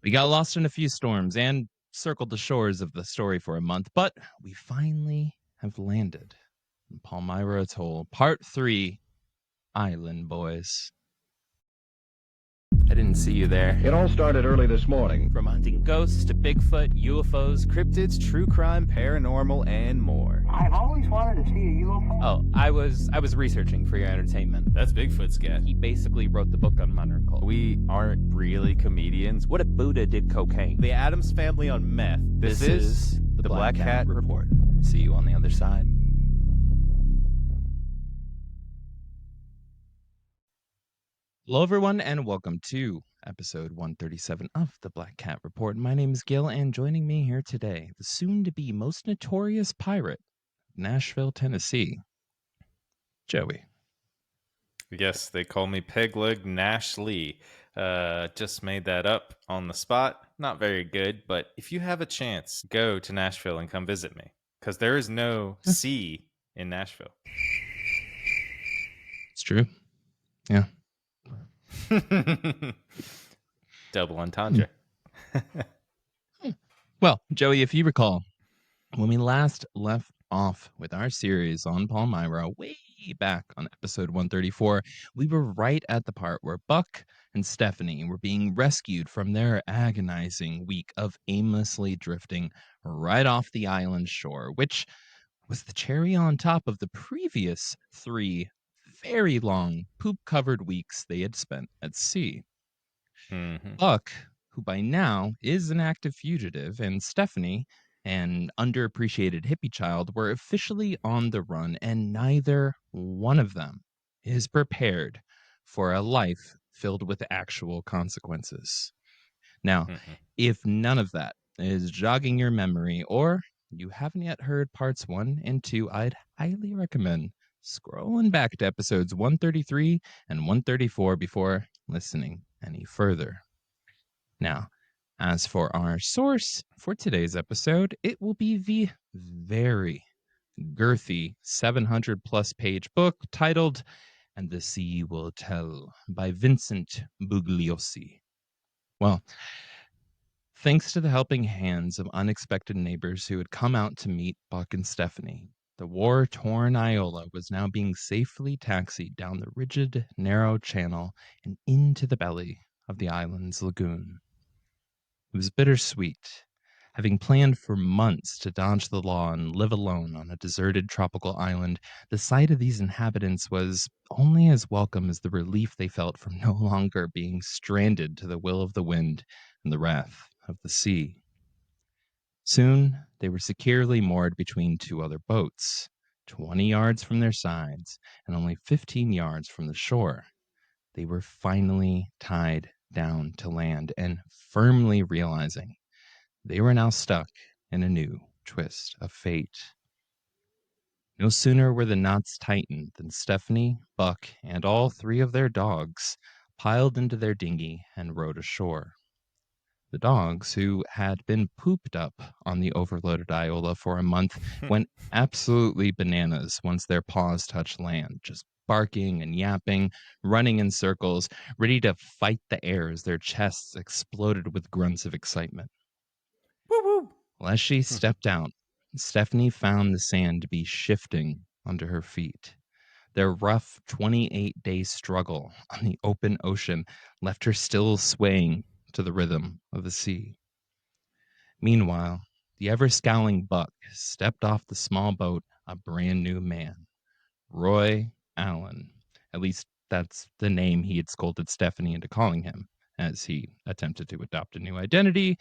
We got lost in a few storms and circled the shores of the story for a month, but we finally have landed in Palmyra Atoll, Part 3, Island Boys. I didn't see you there. It all started early this morning. From hunting ghosts to Bigfoot, UFOs, cryptids, true crime, paranormal, and more. I've always wanted to see a UFO. Oh, I was researching for your entertainment. That's Bigfoot's guy. He basically wrote the book on Monocle. We aren't really comedians. What if Buddha did cocaine? The Addams Family on meth. This is the Black Cat Report. See you on the other side. Hello, everyone, and welcome to episode 137 of the Black Cat Report. My name is Gil, and joining me here today, the soon-to-be most notorious pirate of Nashville, Tennessee, Joey. Yes, they call me Pegleg Nash Lee. Just made that up on the spot. Not very good, but if you have a chance, go to Nashville and come visit me, because there is no sea in Nashville. It's true. Yeah. Double entendre. Well, Joey, if you recall, when we last left off with our series on Palmyra way back on episode 134, we were right at the part where Buck and Stephanie were being rescued from their agonizing week of aimlessly drifting right off the island shore, which was the cherry on top of the previous 3 very long, poop-covered weeks they had spent at sea. Mm-hmm. Buck, who by now is an active fugitive, and Stephanie, an underappreciated hippie child, were officially on the run, and neither one of them is prepared for a life filled with actual consequences. Now, if none of that is jogging your memory, or you haven't yet heard parts 1 and 2, I'd highly recommend scrolling back to episodes 133 and 134 before listening any further. Now, as for our source for today's episode, it will be the very girthy 700-plus page book titled "And the Sea Will Tell" by Vincent Bugliosi. Well, thanks to the helping hands of unexpected neighbors who had come out to meet Buck and Stephanie, the war-torn Iola was now being safely taxied down the rigid, narrow channel and into the belly of the island's lagoon. It was bittersweet. Having planned for months to dodge the law and live alone on a deserted tropical island, the sight of these inhabitants was only as welcome as the relief they felt from no longer being stranded to the will of the wind and the wrath of the sea. Soon, they were securely moored between 2 other boats, 20 yards from their sides and only 15 yards from the shore. They were finally tied down to land and firmly realizing they were now stuck in a new twist of fate. No sooner were the knots tightened than Stephanie, Buck, and all 3 of their dogs piled into their dinghy and rowed ashore. The dogs, who had been pooped up on the overloaded Iola for a month, went absolutely bananas once their paws touched land, just barking and yapping, running in circles, ready to fight the air as their chests exploded with grunts of excitement. Woo-woo. Well, as she stepped out, Stephanie found the sand to be shifting under her feet. Their rough 28-day struggle on the open ocean left her still swaying to the rhythm of the sea. Meanwhile, the ever-scowling Buck stepped off the small boat a brand new man, Roy Allen. At least that's the name he had scolded Stephanie into calling him, as he attempted to adopt a new identity,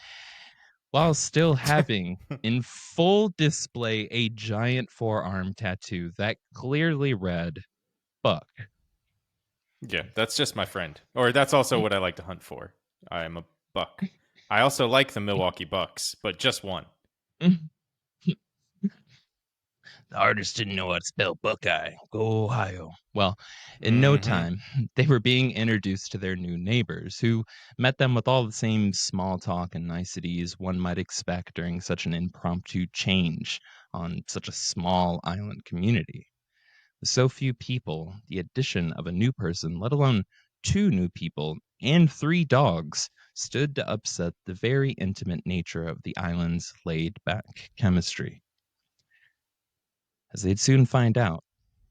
while still having in full display a giant forearm tattoo that clearly read, Buck. Yeah, that's just my friend. Or that's also what I like to hunt for. I am a buck. I also like the Milwaukee Bucks, but just one. The artist didn't know how to spell Buckeye. Go Ohio. Well, in no time, they were being introduced to their new neighbors, who met them with all the same small talk and niceties one might expect during such an impromptu change on such a small island community. With so few people, the addition of a new person, let alone 2 new people, and 3 dogs stood to upset the very intimate nature of the island's laid-back chemistry. As they'd soon find out,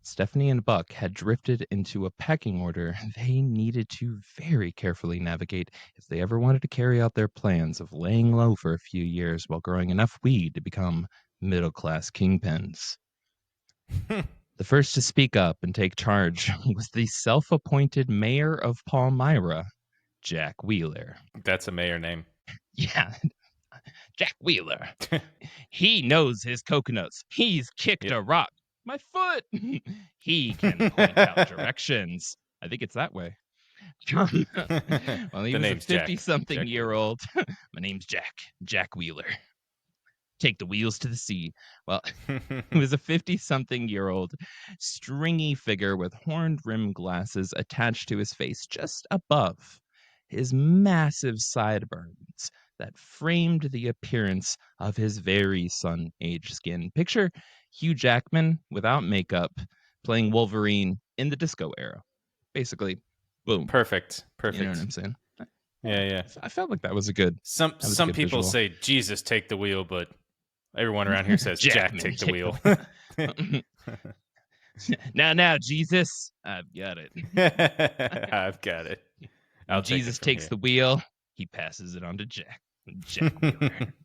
Stephanie and Buck had drifted into a pecking order they needed to very carefully navigate if they ever wanted to carry out their plans of laying low for a few years while growing enough weed to become middle-class kingpins. The first to speak up and take charge was the self-appointed mayor of Palmyra, Jack Wheeler. That's a mayor name. Yeah, Jack Wheeler. He knows his coconuts. He's kicked a rock. My foot. He can point out directions. I think it's that way. Well, he The was a name's Jack. 50-something Jack year Wheeler. old. My name's Jack Wheeler. Take the wheels to the sea. Well, he was a 50-something-year-old stringy figure with horned-rimmed glasses attached to his face just above his massive sideburns that framed the appearance of his very sun-aged skin. Picture Hugh Jackman without makeup playing Wolverine in the disco era. Basically, boom. Perfect. You know what I'm saying? Yeah. I felt like that was a good Some good people visual. say Jesus take the wheel, but everyone around here says Jack Jackman, take the take wheel. Now, Jesus, I've got it. I've got it. When Jesus takes the wheel, he passes it on to Jack Wheeler.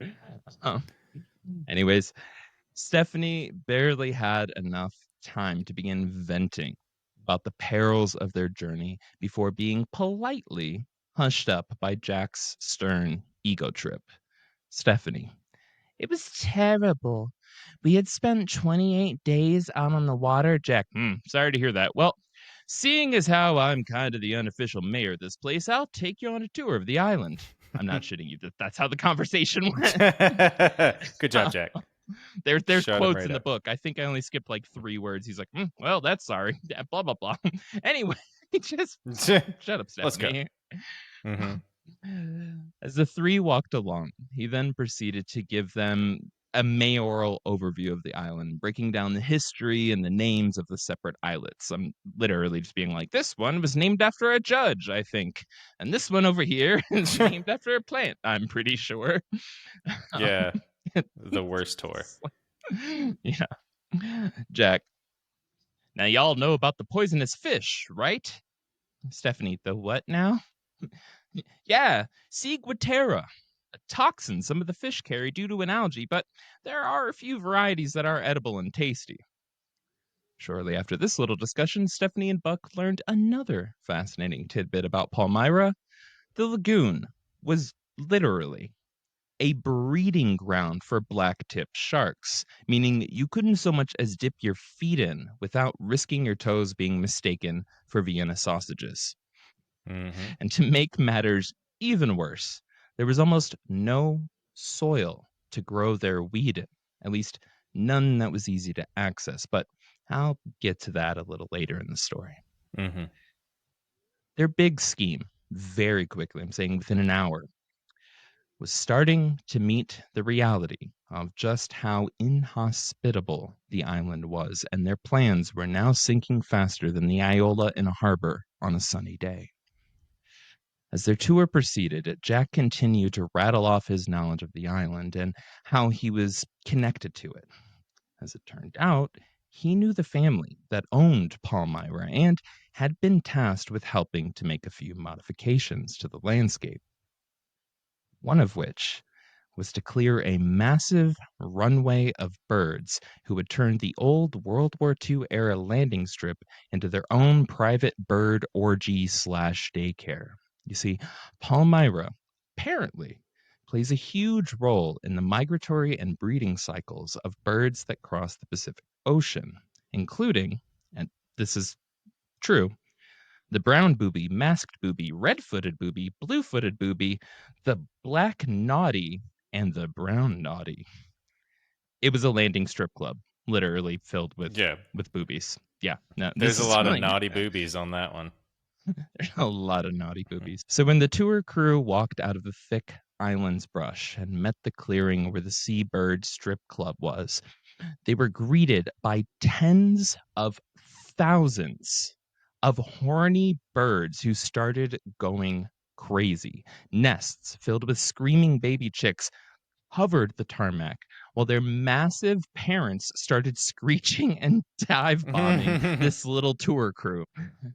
Anyways, Stephanie barely had enough time to begin venting about the perils of their journey before being politely hushed up by Jack's stern ego trip. Stephanie, it was terrible. We had spent 28 days out on the water. Jack, sorry to hear that. Well, seeing as how I'm kind of the unofficial mayor of this place, I'll take you on a tour of the island. I'm not shitting you. That's how the conversation went. Good job, Jack. There's Shut him quotes right in the up. book. I think I only skipped like 3 words. He's like, well, that's sorry. Blah, blah, blah. Anyway, just shut up, Stephanie. Let's go. Mm-hmm. As the 3 walked along, he then proceeded to give them a mayoral overview of the island, breaking down the history and the names of the separate islets. I'm literally just being like, this one was named after a judge, I think. And this one over here is named after a plant, I'm pretty sure. Yeah. The worst tour. Yeah. Jack, now y'all know about the poisonous fish, right? Stephanie, the what now? Yeah, Ciguatera, a toxin some of the fish carry due to an algae, but there are a few varieties that are edible and tasty. Shortly after this little discussion, Stephanie and Buck learned another fascinating tidbit about Palmyra. The lagoon was literally a breeding ground for black-tipped sharks, meaning you couldn't so much as dip your feet in without risking your toes being mistaken for Vienna sausages. Mm-hmm. And to make matters even worse, there was almost no soil to grow their weed in, at least none that was easy to access. But I'll get to that a little later in the story. Mm-hmm. Their big scheme, very quickly, I'm saying within an hour, was starting to meet the reality of just how inhospitable the island was, and their plans were now sinking faster than the Iola in a harbor on a sunny day. As their tour proceeded, Jack continued to rattle off his knowledge of the island and how he was connected to it. As it turned out, he knew the family that owned Palmyra and had been tasked with helping to make a few modifications to the landscape. One of which was to clear a massive runway of birds who had turned the old World War II era landing strip into their own private bird orgy / daycare. You see, Palmyra apparently plays a huge role in the migratory and breeding cycles of birds that cross the Pacific Ocean, including, and this is true, the brown booby, masked booby, red-footed booby, blue-footed booby, the black naughty, and the brown naughty. It was a landing strip club, literally filled with boobies. Yeah, no, There's this a is lot of like, naughty boobies on that one. There's a lot of naughty boobies. So when the tour crew walked out of the thick island's brush and met the clearing where the Seabird Strip Club was, they were greeted by tens of thousands of horny birds who started going crazy. Nests filled with screaming baby chicks hovered the tarmac while their massive parents started screeching and dive bombing this little tour crew.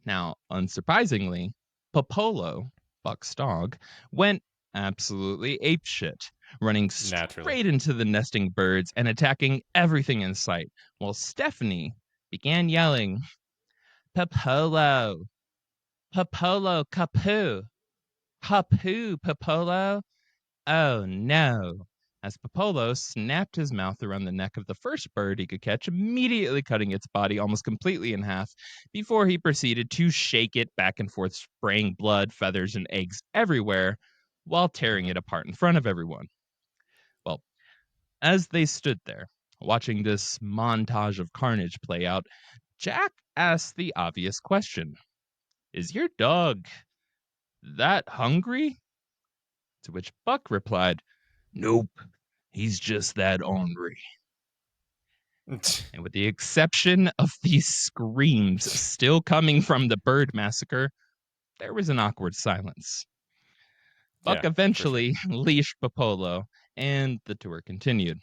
Now, unsurprisingly, Popolo, Buck's dog, went absolutely apeshit, running Naturally. straight into the nesting birds and attacking everything in sight, while Stephanie began yelling, Popolo, Popolo, Kapoo, Kapoo, Popolo. Oh no. As Popolo snapped his mouth around the neck of the first bird he could catch, immediately cutting its body almost completely in half before he proceeded to shake it back and forth, spraying blood, feathers, and eggs everywhere while tearing it apart in front of everyone. Well, as they stood there, watching this montage of carnage play out, Jack asked the obvious question. Is your dog that hungry? To which Buck replied, Nope, he's just that ornery. And with the exception of these screams still coming from the bird massacre, there was an awkward silence. Buck Yeah, for sure. eventually leashed Popolo, and the tour continued.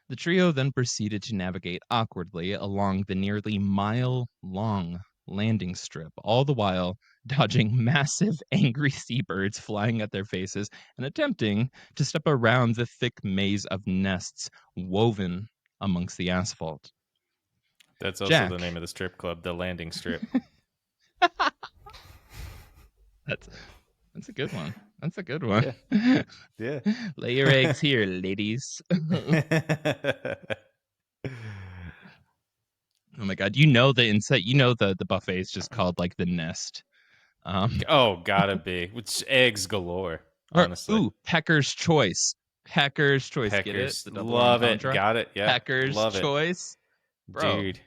The trio then proceeded to navigate awkwardly along the nearly mile-long landing strip, all the while dodging massive angry seabirds flying at their faces and attempting to step around the thick maze of nests woven amongst the asphalt. That's also the name Jack, of the strip club, the Landing Strip. that's a good one. That's a good one. Yeah. Lay your eggs here, ladies. Oh my god, the insight, the buffet is just called like the nest. Oh, gotta be. Which eggs galore, Or honestly. Pecker's Choice. Pecker's Choice, get it? Peckers. The double Love it. entendre. Got it. Yeah. Pecker's Love it. Choice. Bro. Dude.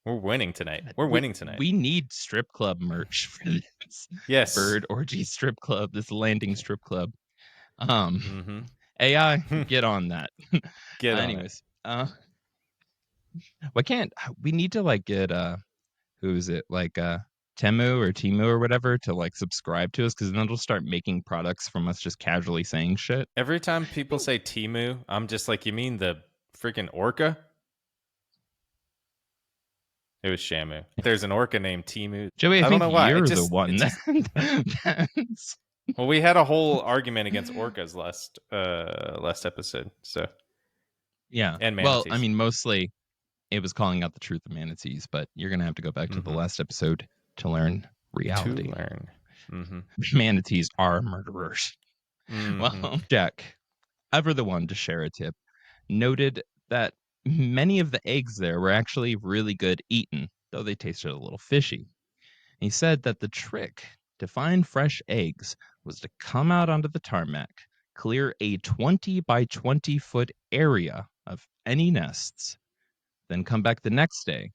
We're winning tonight. We're winning tonight. We need strip club merch for this. Yes. Bird orgy strip club, this landing strip club. Mm-hmm. AI, get on that. Get on anyways, we need to like get who is it? Like Timu or whatever to like subscribe to us, because then it'll start making products from us just casually saying shit. Every time people say Timu, I'm just like, you mean the freaking orca? It was Shamu. There's an orca named Timu. Joey, I don't think know why. you're It the just, one it just... that's... Well, we had a whole argument against orcas last episode. So yeah. And manatees. Well, I mean, mostly it was calling out the truth of manatees, but you're gonna have to go back to the last episode to learn reality. To learn. Mm-hmm. Manatees are murderers. Mm-hmm. Well, Jack, ever the one to share a tip, noted that many of the eggs there were actually really good eaten, though they tasted a little fishy. He said that the trick to find fresh eggs was to come out onto the tarmac, clear a 20 by 20 foot area of any nests, then come back the next day,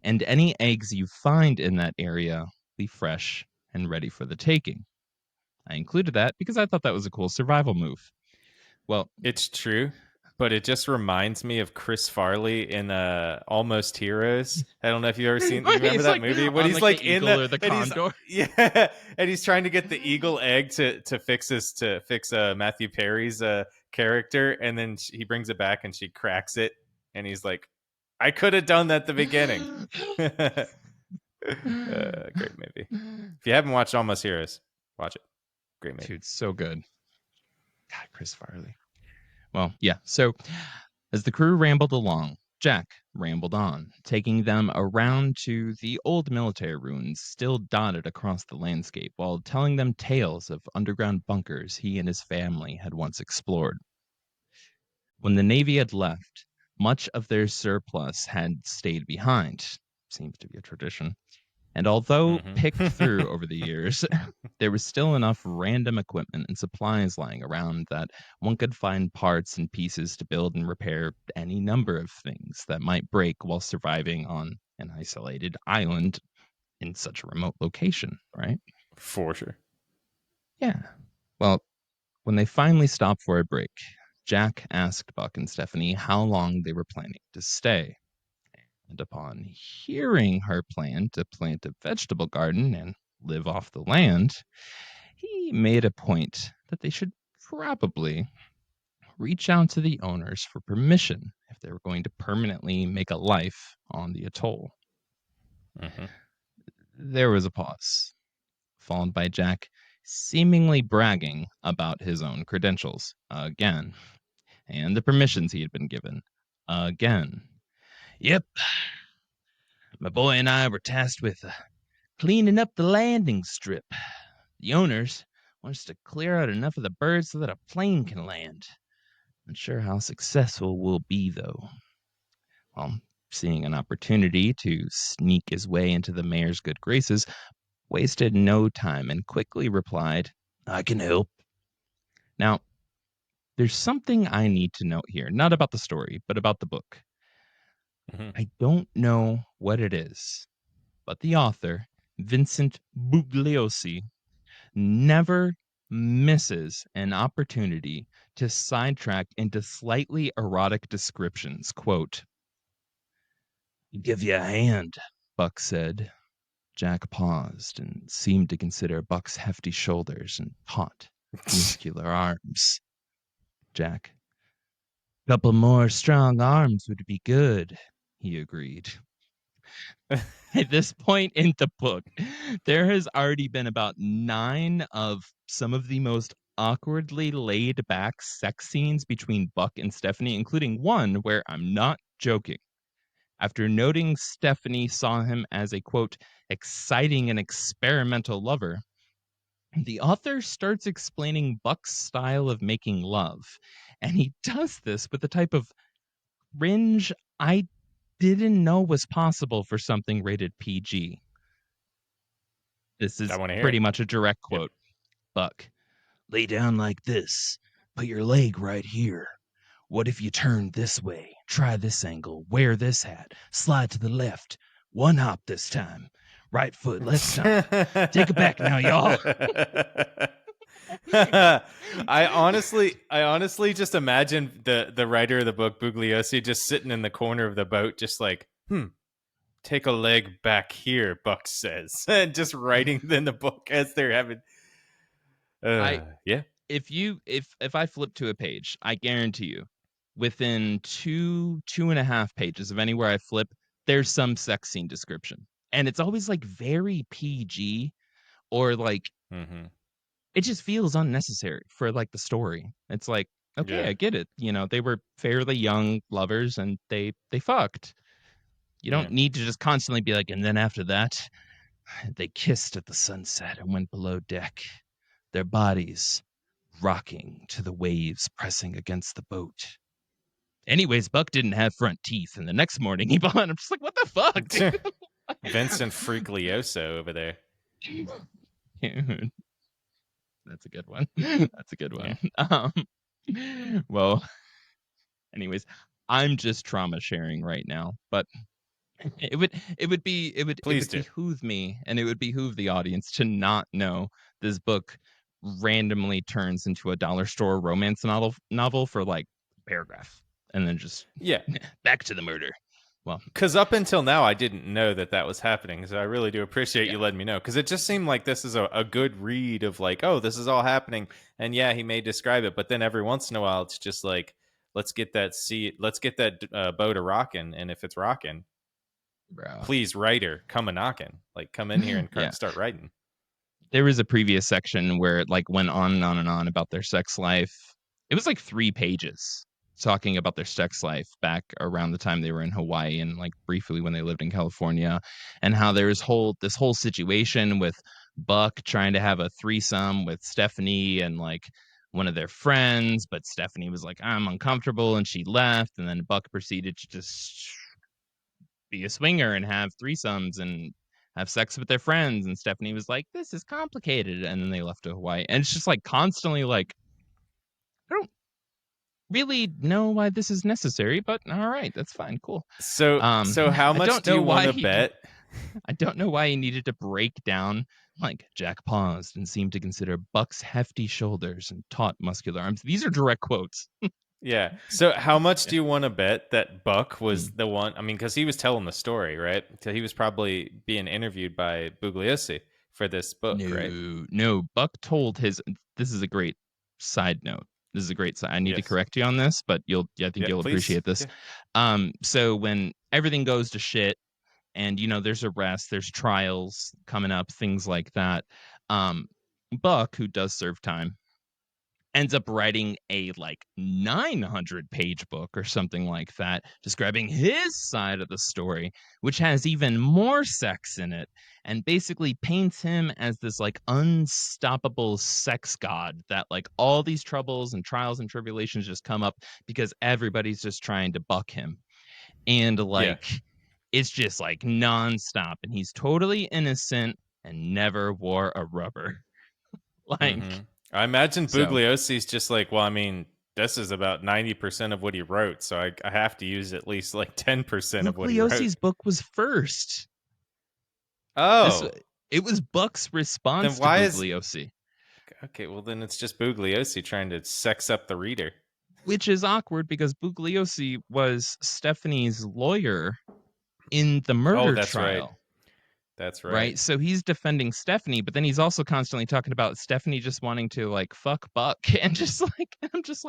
and any eggs you find in that area be fresh and ready for the taking. I included that because I thought that was a cool survival move. Well, it's true, but it just reminds me of Chris Farley in Almost Heroes. I don't know if you've ever seen. You remember that like, movie when he's like like the in eagle or the and condor? Yeah, and he's trying to get the eagle egg to fix Matthew Perry's character, and then he brings it back and she cracks it, and he's like, "I could have done that at the beginning." Great movie. If you haven't watched Almost Heroes, watch it. Great movie. Dude, so good. God, Chris Farley. Well, yeah. So as the crew rambled along, Jack rambled on, taking them around to the old military ruins still dotted across the landscape, while telling them tales of underground bunkers he and his family had once explored. When the Navy had left, much of their surplus had stayed behind. Seems to be a tradition. And although picked through over the years, there was still enough random equipment and supplies lying around that one could find parts and pieces to build and repair any number of things that might break while surviving on an isolated island in such a remote location, right? For sure. Yeah. Well, when they finally stopped for a break, Jack asked Buck and Stephanie how long they were planning to stay. And upon hearing her plan to plant a vegetable garden and live off the land, he made a point that they should probably reach out to the owners for permission if they were going to permanently make a life on the atoll. Mhm. There was a pause, followed by Jack seemingly bragging about his own credentials again, and the permissions he had been given again. Yep, my boy and I were tasked with cleaning up the landing strip. The owners want us to clear out enough of the birds so that a plane can land. Not sure how successful we'll be, though. Seeing an opportunity to sneak his way into the mayor's good graces, wasted no time and quickly replied, I can help. Now, there's something I need to note here, not about the story, but about the book. Mhm. I don't know what it is, but the author, Vincent Bugliosi, never misses an opportunity to sidetrack into slightly erotic descriptions. Quote, give you a hand, Buck said. Jack paused and seemed to consider Buck's hefty shoulders and taut, muscular arms. Jack, couple more strong arms would be good, he agreed. At this point in the book, there has already been about 9 of some of the most awkwardly laid back sex scenes between Buck and Stephanie, including one where I'm not joking. After noting Stephanie saw him as a quote, exciting and experimental lover, the author starts explaining Buck's style of making love. And he does this with the type of cringe I didn't know was possible for something rated PG. This I is want to hear pretty it. much a direct Yep. quote. Buck, lay down like this. Put your leg right here. What if you turn this way? Try this angle. Wear this hat. Slide to the left. One hop this time. Right foot, left stomp. Take it back now, y'all. I honestly just imagine the writer of the book, Bugliosi, just sitting in the corner of the boat, just like, take a leg back here, Buck says, and just writing in the book as they're having. I Yeah. if I flip to a page, I guarantee you, within 2.5 pages of anywhere I flip, there's some sex scene description. And it's always like very PG or like Mm-hmm. it just feels unnecessary for like the story. It's like, okay, Yeah. I get it. They were fairly young lovers and they fucked. You Yeah. don't need to just constantly be like, and then after that, they kissed at the sunset and went below deck, their bodies rocking to the waves pressing against the boat. Anyways, Buck didn't have front teeth, and the next morning he bought. I'm just like, what the fuck, Vincent Freaklioso over there. dude? That's a good one. That's a good Yeah. one. Well, anyways, I'm just trauma sharing right now, but it would Please do. behoove me and it would behoove the audience to not know this book randomly turns into a dollar store romance novel for like a paragraph and then just Yeah. back to the murder. Well, Because up until now, I didn't know that was happening. So I really do appreciate yeah, you letting me know. Because it just seemed like this is a good read of like, oh, this is all happening. And yeah, he may describe it. But then every once in a while, it's just like, let's get that boat a rocking. And if it's rocking, bro. please, writer, come a knocking. Like, come in here and Yeah. start writing. There was a previous section where it like went on and on and on about their sex life. It was like 3 pages talking about their sex life back around the time they were in Hawaii and like briefly when they lived in California, and how there was this whole situation with Buck trying to have a threesome with Stephanie and like one of their friends, but Stephanie was like, I'm uncomfortable, and she left, and then Buck proceeded to just be a swinger and have threesomes and have sex with their friends, and Stephanie was like, this is complicated, and then they left to Hawaii, and it's just like constantly like, I don't really know why this is necessary, but all right, that's fine, cool. So how I much don't do know you want why to bet? I don't know why he needed to break down. Like, Jack paused and seemed to consider Buck's hefty shoulders and taut muscular arms. These are direct quotes. Yeah. So how much Yeah. do you want to bet that Buck was Mm. the one? I mean, because he was telling the story, right? So he was probably being interviewed by Bugliosi. for this book, right? No. Buck told his. This is a great side note. This is a great side. I need to Yes. correct you on this, but I think Yeah, you'll please. appreciate this. Yeah. So when everything goes to shit, and there's arrests, there's trials coming up, things like that. Buck, who does serve time, ends up writing a 900-page book or something like that, describing his side of the story, which has even more sex in it, and basically paints him as this unstoppable sex god that all these troubles and trials and tribulations just come up because everybody's just trying to buck him. And Yeah. it's just nonstop, and he's totally innocent and never wore a rubber. I imagine So Bugliosi's just well, I mean, this is about 90% of what he wrote, so I have to use at least 10% of what he wrote. Bugliosi's book was first. This Oh, It was Buck's then response to why is Bugliosi, okay? Well, then it's just Bugliosi trying to sex up the reader. which is awkward because Bugliosi was Stephanie's lawyer in the Oh, murder that's right. trial. That's right. Right. So he's defending Stephanie, but then he's also constantly talking about Stephanie just wanting to fuck Buck, and just I'm just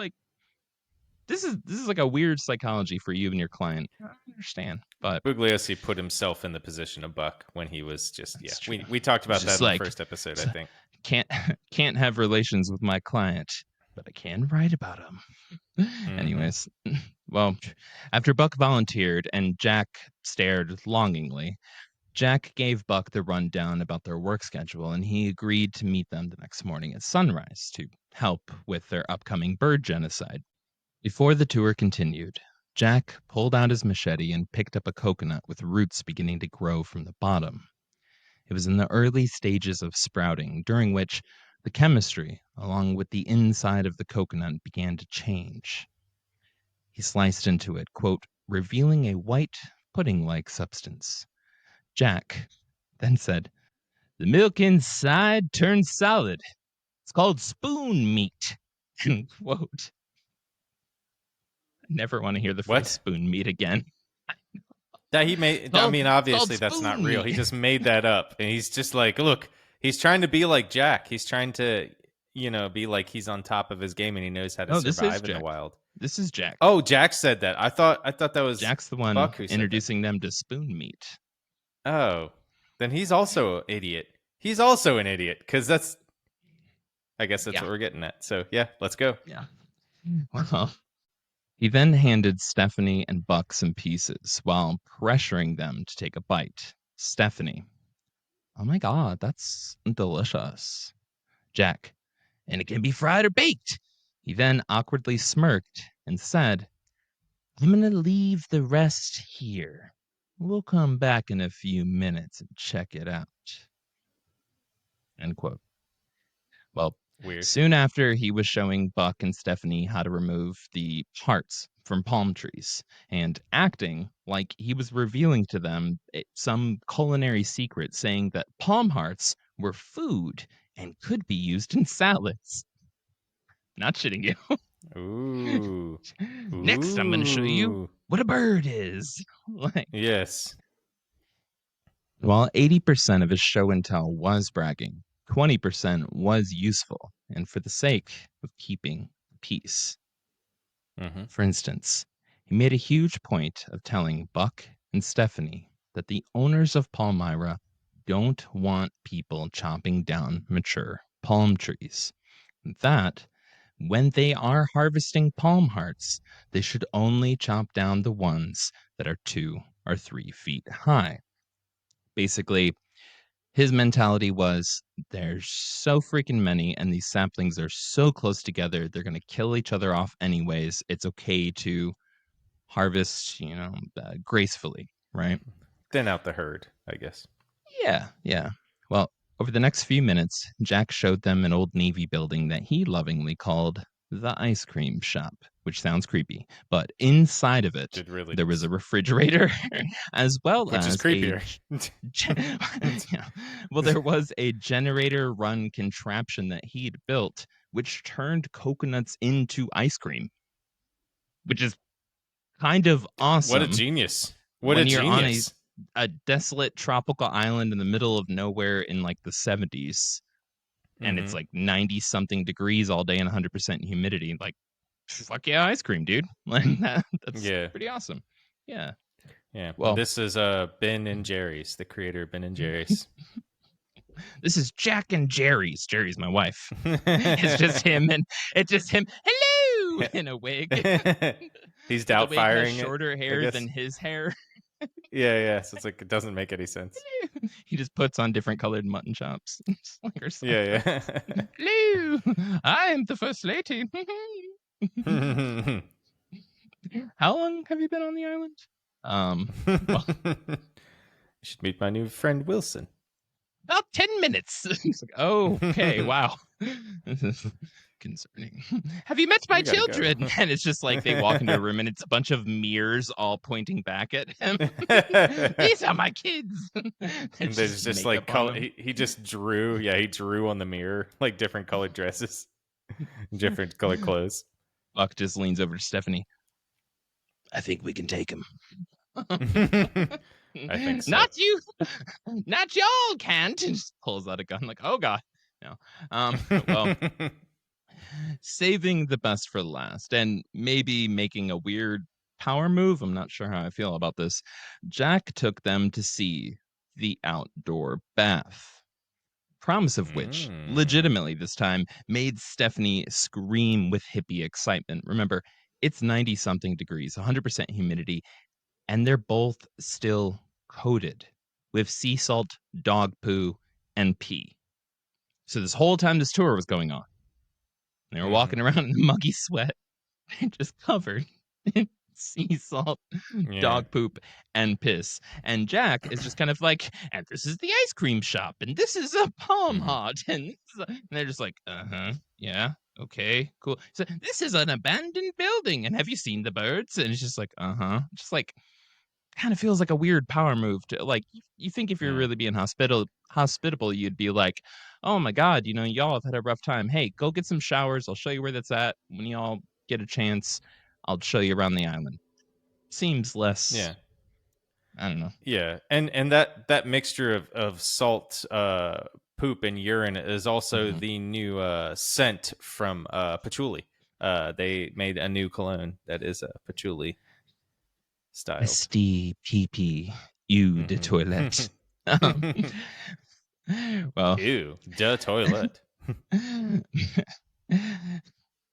this is a weird psychology for you and your client. I don't understand, but Bugliosi put himself in the position of Buck when he was just that's true. We talked about Just that in the first episode, I think. Can't have relations with my client, but I can write about him. Anyways, well, after Buck volunteered and Jack stared longingly, Jack gave Buck the rundown about their work schedule, and he agreed to meet them the next morning at sunrise to help with their upcoming bird genocide. Before the tour continued, Jack pulled out his machete and picked up a coconut with roots beginning to grow from the bottom. It was in the early stages of sprouting, during which the chemistry, along with the inside of the coconut, began to change. He sliced into it, quote, revealing a white, pudding-like substance. Jack then said, the milk inside turns solid. It's called spoon meat, end quote. I never want to hear the phrase What? spoon meat again. That he made. I mean, obviously that's not spoon real. meat. He just made that up, and he's just look. He's trying to be like Jack. He's trying to, be like he's on top of his game and he knows how to No, this is survive in the Jack. wild. This is Jack. Oh, Jack said that. I thought that was Jack's the one Buck who said introducing them to spoon meat. that. Oh, then he's also an idiot. He's also an idiot because that's. I guess that's what we're getting at. So yeah, let's go. Yeah. Well, he then handed Stephanie and Buck some pieces while pressuring them to take a bite. Stephanie, oh my God, that's delicious. Jack, and it can be fried or baked. He then awkwardly smirked and said, I'm going to leave the rest here. We'll come back in a few minutes and check it out. End quote. Well, Weird. soon after, he was showing Buck and Stephanie how to remove the hearts from palm trees and acting like he was revealing to them some culinary secret, saying that palm hearts were food and could be used in salads. Not shitting you. Ooh. Next, I'm going to show you what a bird is. Yes. While 80% of his show and tell was bragging, 20% was useful and for the sake of keeping peace. For instance, he made a huge point of telling Buck and Stephanie that the owners of Palmyra don't want people chopping down mature palm trees. That when they are harvesting palm hearts, they should only chop down the ones that are 2 or 3 feet high. Basically, his mentality was there's so freaking many and these saplings are so close together, they're going to kill each other off anyways. It's okay to harvest, gracefully, right? Thin out the herd, I guess. Yeah. Well, over the next few minutes, Jack showed them an old Navy building that he lovingly called the ice cream shop, which sounds creepy, but inside of it, there was a refrigerator as well which as is creepier. Yeah. Well, there was a generator-run contraption that he'd built, which turned coconuts into ice cream, which is kind of awesome. What a genius! What when a you're genius! a desolate tropical island in the middle of nowhere in like the 70s, and it's Mm-hmm. like 90 something degrees all day and 100% humidity. Like, fuck yeah, ice cream, dude. Like that's Yeah. pretty awesome. Yeah. Yeah. Well, This is Ben and Jerry's, the creator of Ben and Jerry's. this is Jack and Jerry's. Jerry's my wife. It's just him and it's just him. Hello, in a wig. He's But the wig has doubtfiring it, shorter I hair guess. than his hair. Yeah. So it's like it doesn't make any sense. He just puts on different colored mutton chops, like or something. Yeah. Hello, I am the first lady. How long have you been on the island? Well, You should meet my new friend Wilson. about 10 minutes. It's like, oh, okay, wow. This is concerning. Have you met my We gotta go. children? And it's just like they walk into a room and it's a bunch of mirrors all pointing back at him. These are my kids. And there's just like color. He just drew. Yeah, he drew on the mirror like different colored dresses, different colored clothes. Buck just leans over to Stephanie. I think we can take him. I think so. Not you. Not y'all can't. And just pulls out a gun like, oh god. No. Well, saving the best for last and maybe making a weird power move. I'm not sure how I feel about this. Jack took them to see the outdoor bath. Promise of which, legitimately this time, made Stephanie scream with hippie excitement. Remember, it's 90 something degrees, 100% humidity, and they're both still coated with sea salt, dog poo, and pee. So this whole time this tour was going on, they were walking around in muggy sweat, just covered in sea salt, dog poop, and piss. And Jack is just kind of like, and this is the ice cream shop, and this is a palm hot, and they're just like, yeah, okay, cool. So this is an abandoned building, and have you seen the birds? And it's just like, just like kind of feels like a weird power move to like you think if you're really being hospitable you'd be like, oh my god, y'all have had a rough time, hey, go get some showers, I'll show you where that's at when y'all get a chance, I'll show you around the island. Seems less, I don't know. Yeah, and that mixture of salt, poop, and urine is also the new scent from patchouli. They made a new cologne that is patchouli styled. STPP, eau de toilette. Well, ew, the toilet.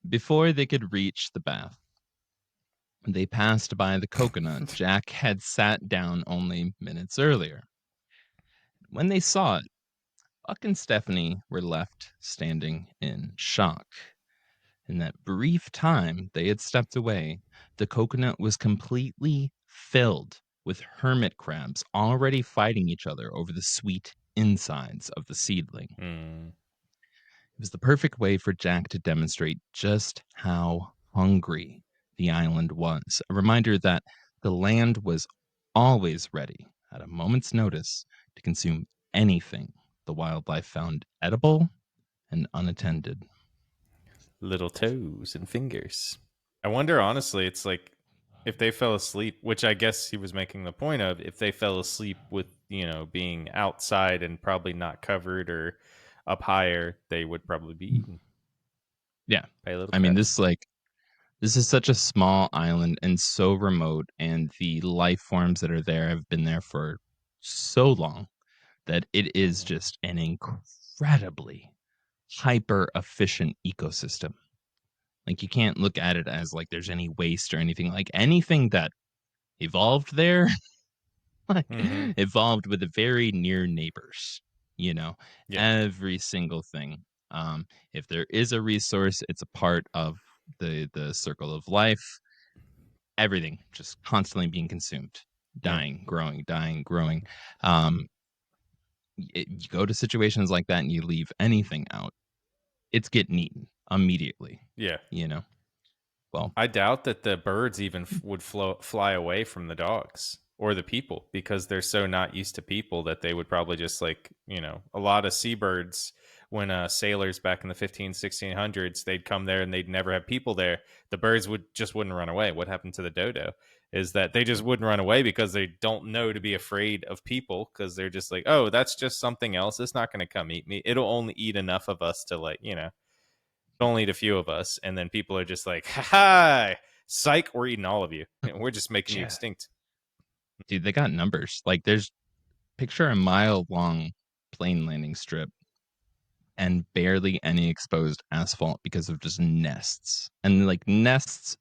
Before they could reach the bath, they passed by the coconut Jack had sat down only minutes earlier. When they saw it, Buck and Stephanie were left standing in shock. In that brief time they had stepped away, the coconut was completely filled with hermit crabs already fighting each other over the sweet insides of the seedling. It was the perfect way for Jack to demonstrate just how hungry the island was. A reminder that the land was always ready at a moment's notice to consume anything the wildlife found edible and unattended. Little toes and fingers. I wonder, honestly, it's like if they fell asleep, which I guess he was making the point of, if they fell asleep with, being outside and probably not covered or up higher, they would probably be eaten. Yeah. By little I mean, crabs. this is such a small island and so remote, and the life forms that are there have been there for so long that it is just an incredibly hyper efficient ecosystem. Like you can't look at it as like there's any waste or anything. Like anything that evolved there evolved with the very near neighbors, every single thing. If there is a resource, it's a part of the circle of life. Everything just constantly being consumed, dying, growing, dying, growing. You go to situations like that and you leave anything out, it's getting eaten immediately. Yeah. Well, I doubt that the birds even would fly away from the dogs or the people because they're so not used to people that they would probably just like, a lot of seabirds when sailors back in the 1600s, they'd come there and they'd never have people there. The birds wouldn't run away. What happened to the dodo? is that they just wouldn't run away because they don't know to be afraid of people, because they're just like, oh, that's just something else. It's not going to come eat me. It'll only eat enough of us to, like, only eat a few of us. And then people are just like, ha ha, psych, we're eating all of you. And we're just making you Yeah. extinct. Dude, they got numbers. Like, picture a mile-long plane landing strip and barely any exposed asphalt because of just nests. And, like, nests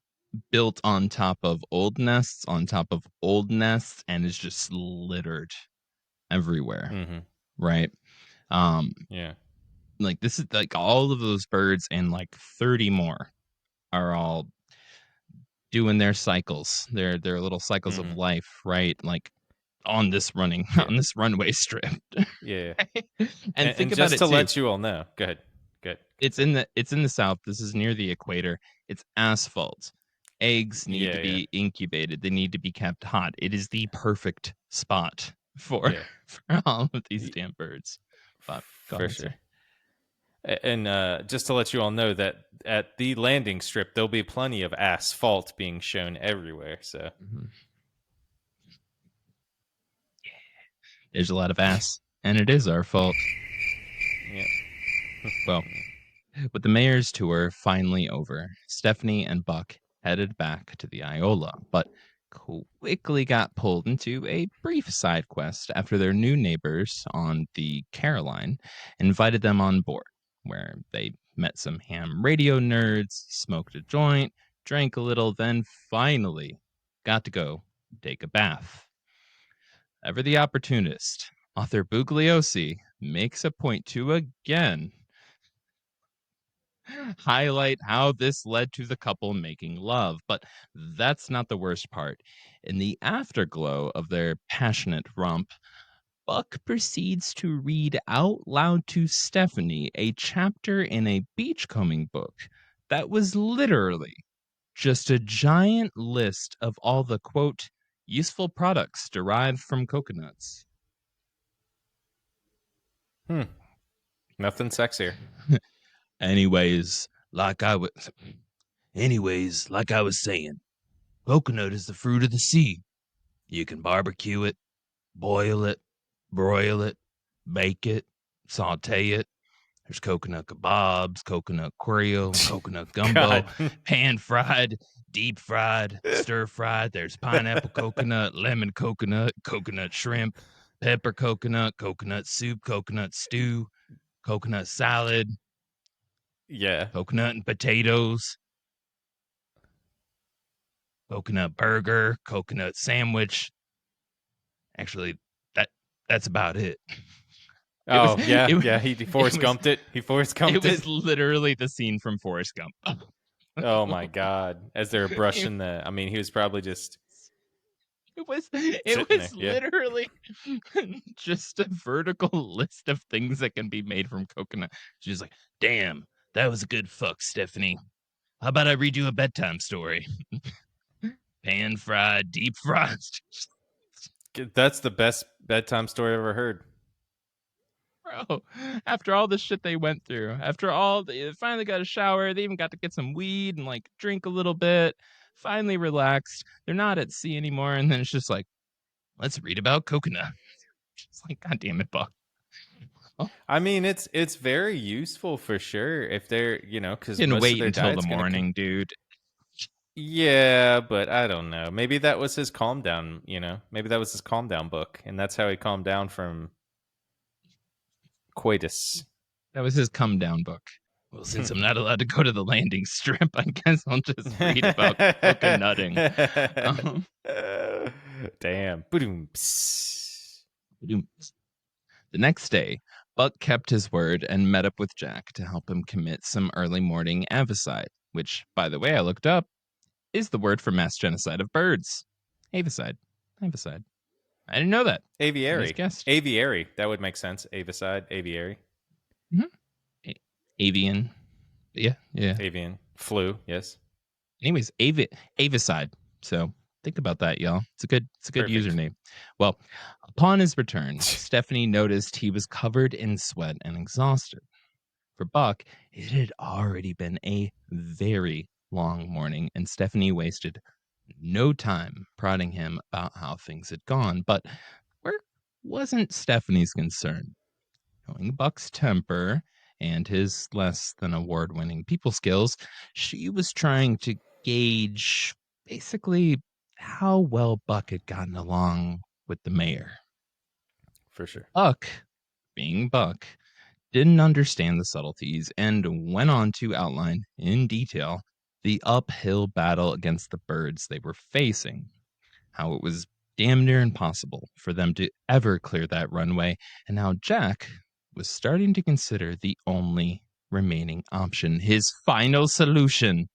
built on top of old nests on top of old nests, and is just littered everywhere. Mm-hmm. Right? Yeah. Like, this is, like, all of those birds and, like, 30 more are all doing their cycles, their little cycles of Mhm. life, right? Like, on this Yeah. on this runway strip. Yeah. And think And about just it to too. let you all know, go ahead. Good. It's in the South. This is near the equator. It's asphalt. Eggs need to Yeah, yeah. be incubated. They need to be kept hot. It is the perfect spot for Yeah. for all of these Y- damn birds. But go For ahead, sure. sir. And just to let you all know that at the landing strip, there'll be plenty of asphalt being shown everywhere. So, Mhm. There's a lot of ass, and it is our fault. yeah. Well, with the mayor's tour finally over, Stephanie and Buck headed back to the Iola, but quickly got pulled into a brief side quest after their new neighbors on the Caroline invited them on board, where they met some ham radio nerds, smoked a joint, drank a little, then finally got to go take a bath. Ever the opportunist, author Bugliosi makes a point to again highlight how this led to the couple making love. But that's not the worst part. In the afterglow of their passionate romp, Buck proceeds to read out loud to Stephanie a chapter in a beachcombing book that was literally just a giant list of all the quote useful products derived from coconuts. Nothing sexier. Anyways, like I was saying, coconut is the fruit of the sea. You can barbecue it, boil it, broil it, bake it, saute it. There's coconut kebabs, coconut Creole, coconut gumbo, God. pan fried, deep fried, stir fried. There's pineapple coconut, lemon coconut, coconut shrimp, pepper coconut, coconut soup, coconut stew, coconut salad, Yeah. coconut and potatoes, coconut burger, coconut sandwich. Actually, that that's about it. It was Oh, yeah. it, Yeah. He it Forrest was Gumped it. He Forrest it Gumped was it. literally the scene from Forrest Gump. Oh, my God. As they're it, brushing I mean, he was probably just it sitting there. was Yeah. literally just a vertical list of things that can be made from coconut. She's like, "Damn, that was a good fuck, Stephanie. How about I read you a bedtime story? Pan fried, deep fried." That's the best bedtime story I've ever heard. Bro, after all the shit they went through, after all, they finally got a shower. They even got to get some weed and like drink a little bit. Finally relaxed. They're not at sea anymore. And then it's just like, let's read about coconut. Just like, God damn it, Buck. I mean, it's very useful for sure if they're, because Didn't most of wait their until the diet's going to. morning, dude. Yeah, but I don't know. Maybe that was his calm down, Maybe that was his calm down book, and that's how he calmed down from coitus. That was his come down book. Well, since I'm not allowed to go to the landing strip, I guess I'll just read about coconutting. Damn. Boom. Psst. The next day, Buck kept his word and met up with Jack to help him commit some early morning avicide, which, by the way, I looked up, is the word for mass genocide of birds. Avicide. Avicide. I didn't know that. I just Aviary. guessed. Aviary. That would make sense. Avicide. Aviary. Avian. Yeah. Avian. Flu. Yes. Anyways, avicide. So think about that, y'all. It's a good Perfect. username. Well, upon his return, Stephanie noticed he was covered in sweat and exhausted. For Buck, it had already been a very long morning, and Stephanie wasted no time prodding him about how things had gone. But work wasn't Stephanie's concern. Knowing Buck's temper and his less than award winning people skills, she was trying to gauge basically how well Buck had gotten along with the mayor. For sure. Buck, being Buck, didn't understand the subtleties and went on to outline in detail the uphill battle against the birds they were facing, how it was damn near impossible for them to ever clear that runway, and how Jack was starting to consider the only remaining option, his final solution,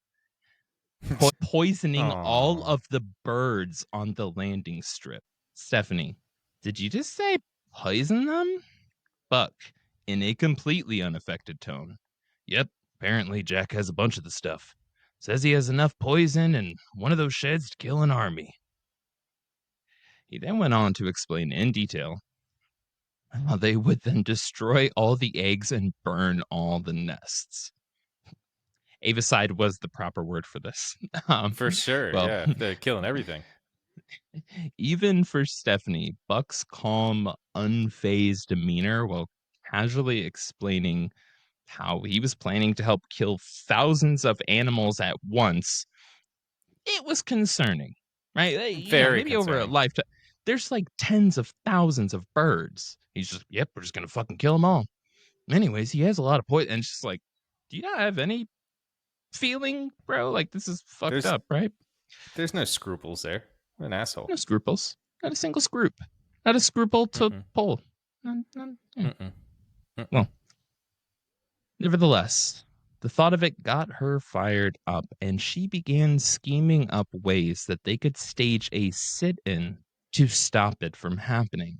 poisoning all Aw. of the birds on the landing strip. Stephanie, did you just say poison them? Buck, in a completely unaffected tone. Yep, apparently Jack has a bunch of the stuff. Says he has enough poison in one of those sheds to kill an army. He then went on to explain in detail how they would then destroy all the eggs and burn all the nests. Avicide was the proper word for this. For sure. Well, Yeah. They're killing everything. even for Stephanie, Buck's calm, unfazed demeanor while casually explaining how he was planning to help kill thousands of animals at once, it was concerning, right? Very Maybe over a concerning. lifetime, there's like tens of thousands of birds. He's just, yep, we're just gonna fucking kill them all. Anyways, he has a lot of poison, and it's just like, do you not have any feeling, bro? Like this is fucked There's up, right? there's no scruples there. What an asshole. No scruples, not a single scrupe, not a scruple to Mm-mm. pull. Mm-mm. Mm-mm. Well, nevertheless, the thought of it got her fired up, and she began scheming up ways that they could stage a sit in to stop it from happening.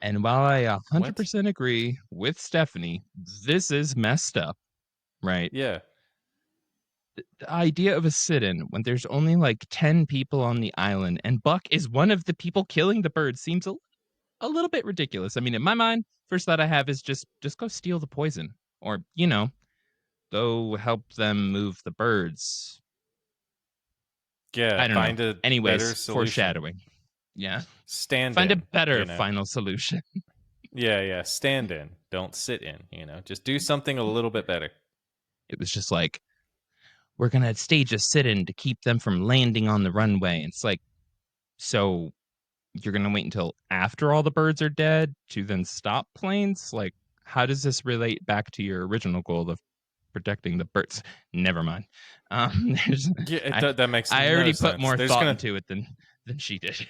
And while I What? 100% agree with Stephanie, this is messed up, right? Yeah. The idea of a sit in when there's only like 10 people on the island and Buck is one of the people killing the birds seems a little bit ridiculous. I mean, in my mind, first thought I have is just go steal the poison or, go help them move the birds. Yeah. I don't know. Find a better Anyways, solution. foreshadowing. Yeah. Stand Find a in. better final solution. Yeah, yeah. Stand in. Don't sit in, Just do something a little bit better. It was just like, we're going to stage a sit in to keep them from landing on the runway. It's like, so you're going to wait until after all the birds are dead to then stop planes? Like, how does this relate back to your original goal of protecting the birds? Never mind. Yeah, that makes I no already put sense. more They're just thought gonna into it than she did.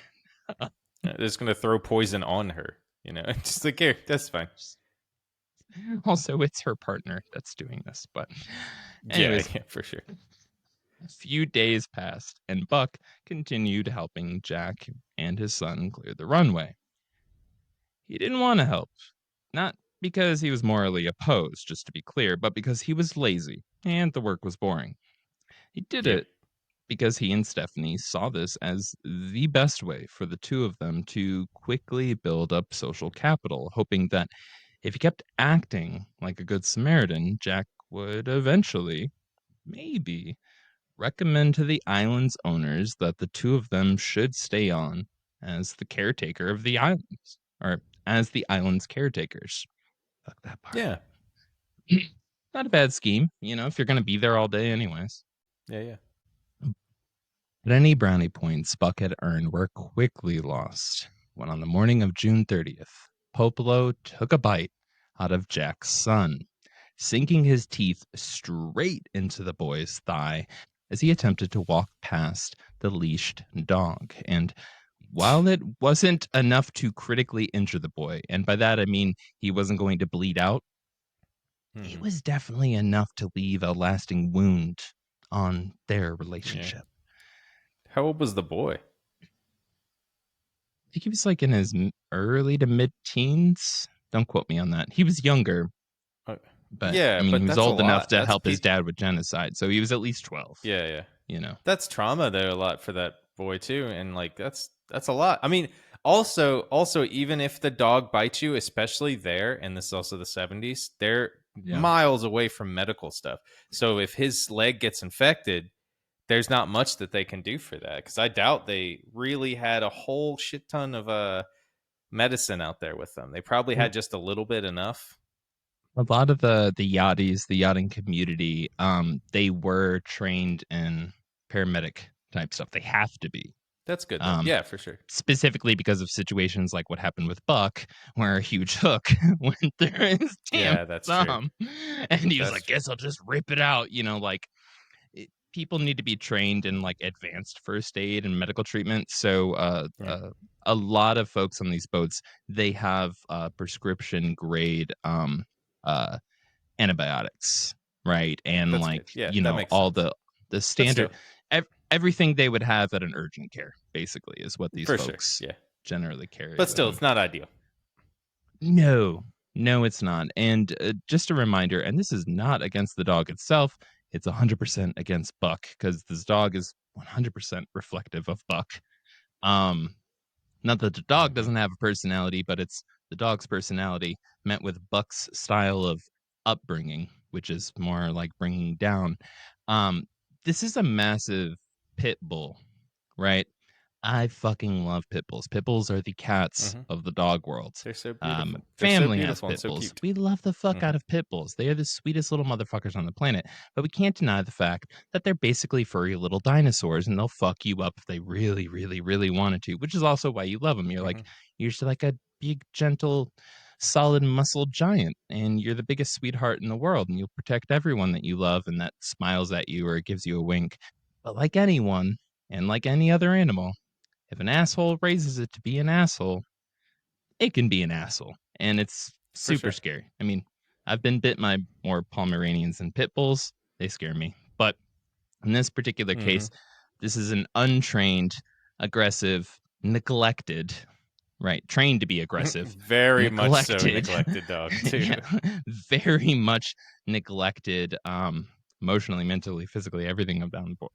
they're just gonna throw poison on her. Just like here, that's fine. Also, it's her partner that's doing this. But Yeah, anyways, yeah, for sure. a few days passed, and Buck continued helping Jack and his son clear the runway. He didn't want to help, not because he was morally opposed, just to be clear, but because he was lazy and the work was boring. He did Yep. it because he and Stephanie saw this as the best way for the two of them to quickly build up social capital, hoping that if he kept acting like a good Samaritan, Jack would eventually, maybe, recommend to the island's owners that the two of them should stay on as the caretaker of the islands, or as the island's caretakers. Fuck that part. Yeah. Not a bad scheme, if you're going to be there all day, anyways. Yeah, yeah. But any brownie points Buck had earned were quickly lost when, on the morning of June 30th, Popolo took a bite out of Jack's son, sinking his teeth straight into the boy's thigh as he attempted to walk past the leashed dog. And while it wasn't enough to critically injure the boy, and by that I mean he wasn't going to bleed out, it was definitely enough to leave a lasting wound on their relationship. How old was the boy? I think he was like in his early to mid teens. Don't quote me on that. He was younger, but yeah, I mean, but he was that's a old enough lot. to That's help his dad with genocide. So he was at least 12. Yeah, yeah. know. That's trauma there a lot for that boy too, and like that's a lot. I mean, also even if the dog bites you, especially there, and this is also the 70s, they're Yeah. miles away from medical stuff. So if his leg gets infected, there's not much that they can do for that, because I doubt they really had a whole shit ton of medicine out there with them. They probably had just a little bit enough. A lot of the yachties, the yachting community, they were trained in paramedic type stuff. They have to be. That's good though. Yeah, for sure. Specifically because of situations like what happened with Buck, where a huge hook went through his damn Yeah, that's thumb, and he was That's like, "Guess I'll just rip it out." People need to be trained in like advanced first aid and medical treatment. So, a lot of folks on these boats, they have prescription grade uh, antibiotics, right? And That's like good. Yeah, that makes all sense. the But standard. still, Everything they would have at an urgent care, basically, is what these for sure. folks Yeah. generally carry. But with still, them. it's not ideal. No, no, it's not. And just a reminder, and this is not against the dog itself, it's 100% against Buck, because this dog is 100% reflective of Buck. Not that the dog doesn't have a personality, but it's the dog's personality met with Buck's style of upbringing, which is more like bringing down. This is a massive pit bull, right? I fucking love pit bulls. Pit bulls are the cats of the dog world. They're so beautiful. They're so Family has beautiful and pit so bulls. cute. We love the fuck out of pit bulls. They are the sweetest little motherfuckers on the planet. But we can't deny the fact that they're basically furry little dinosaurs, and they'll fuck you up if they really, really, really wanted to. Which is also why you love them. You're just like a big, gentle, solid muscle giant, and you're the biggest sweetheart in the world, and you'll protect everyone that you love and that smiles at you or gives you a wink. But like anyone, and like any other animal, if an asshole raises it to be an asshole, it can be an asshole. And it's For super sure. scary. I mean, I've been bit by more Pomeranians and pit bulls. They scare me. But in this particular case, this is an untrained, aggressive, neglected, right? Trained to be aggressive. Very much so neglected dog, too. Yeah, very much neglected, emotionally, mentally, physically, everything down the board.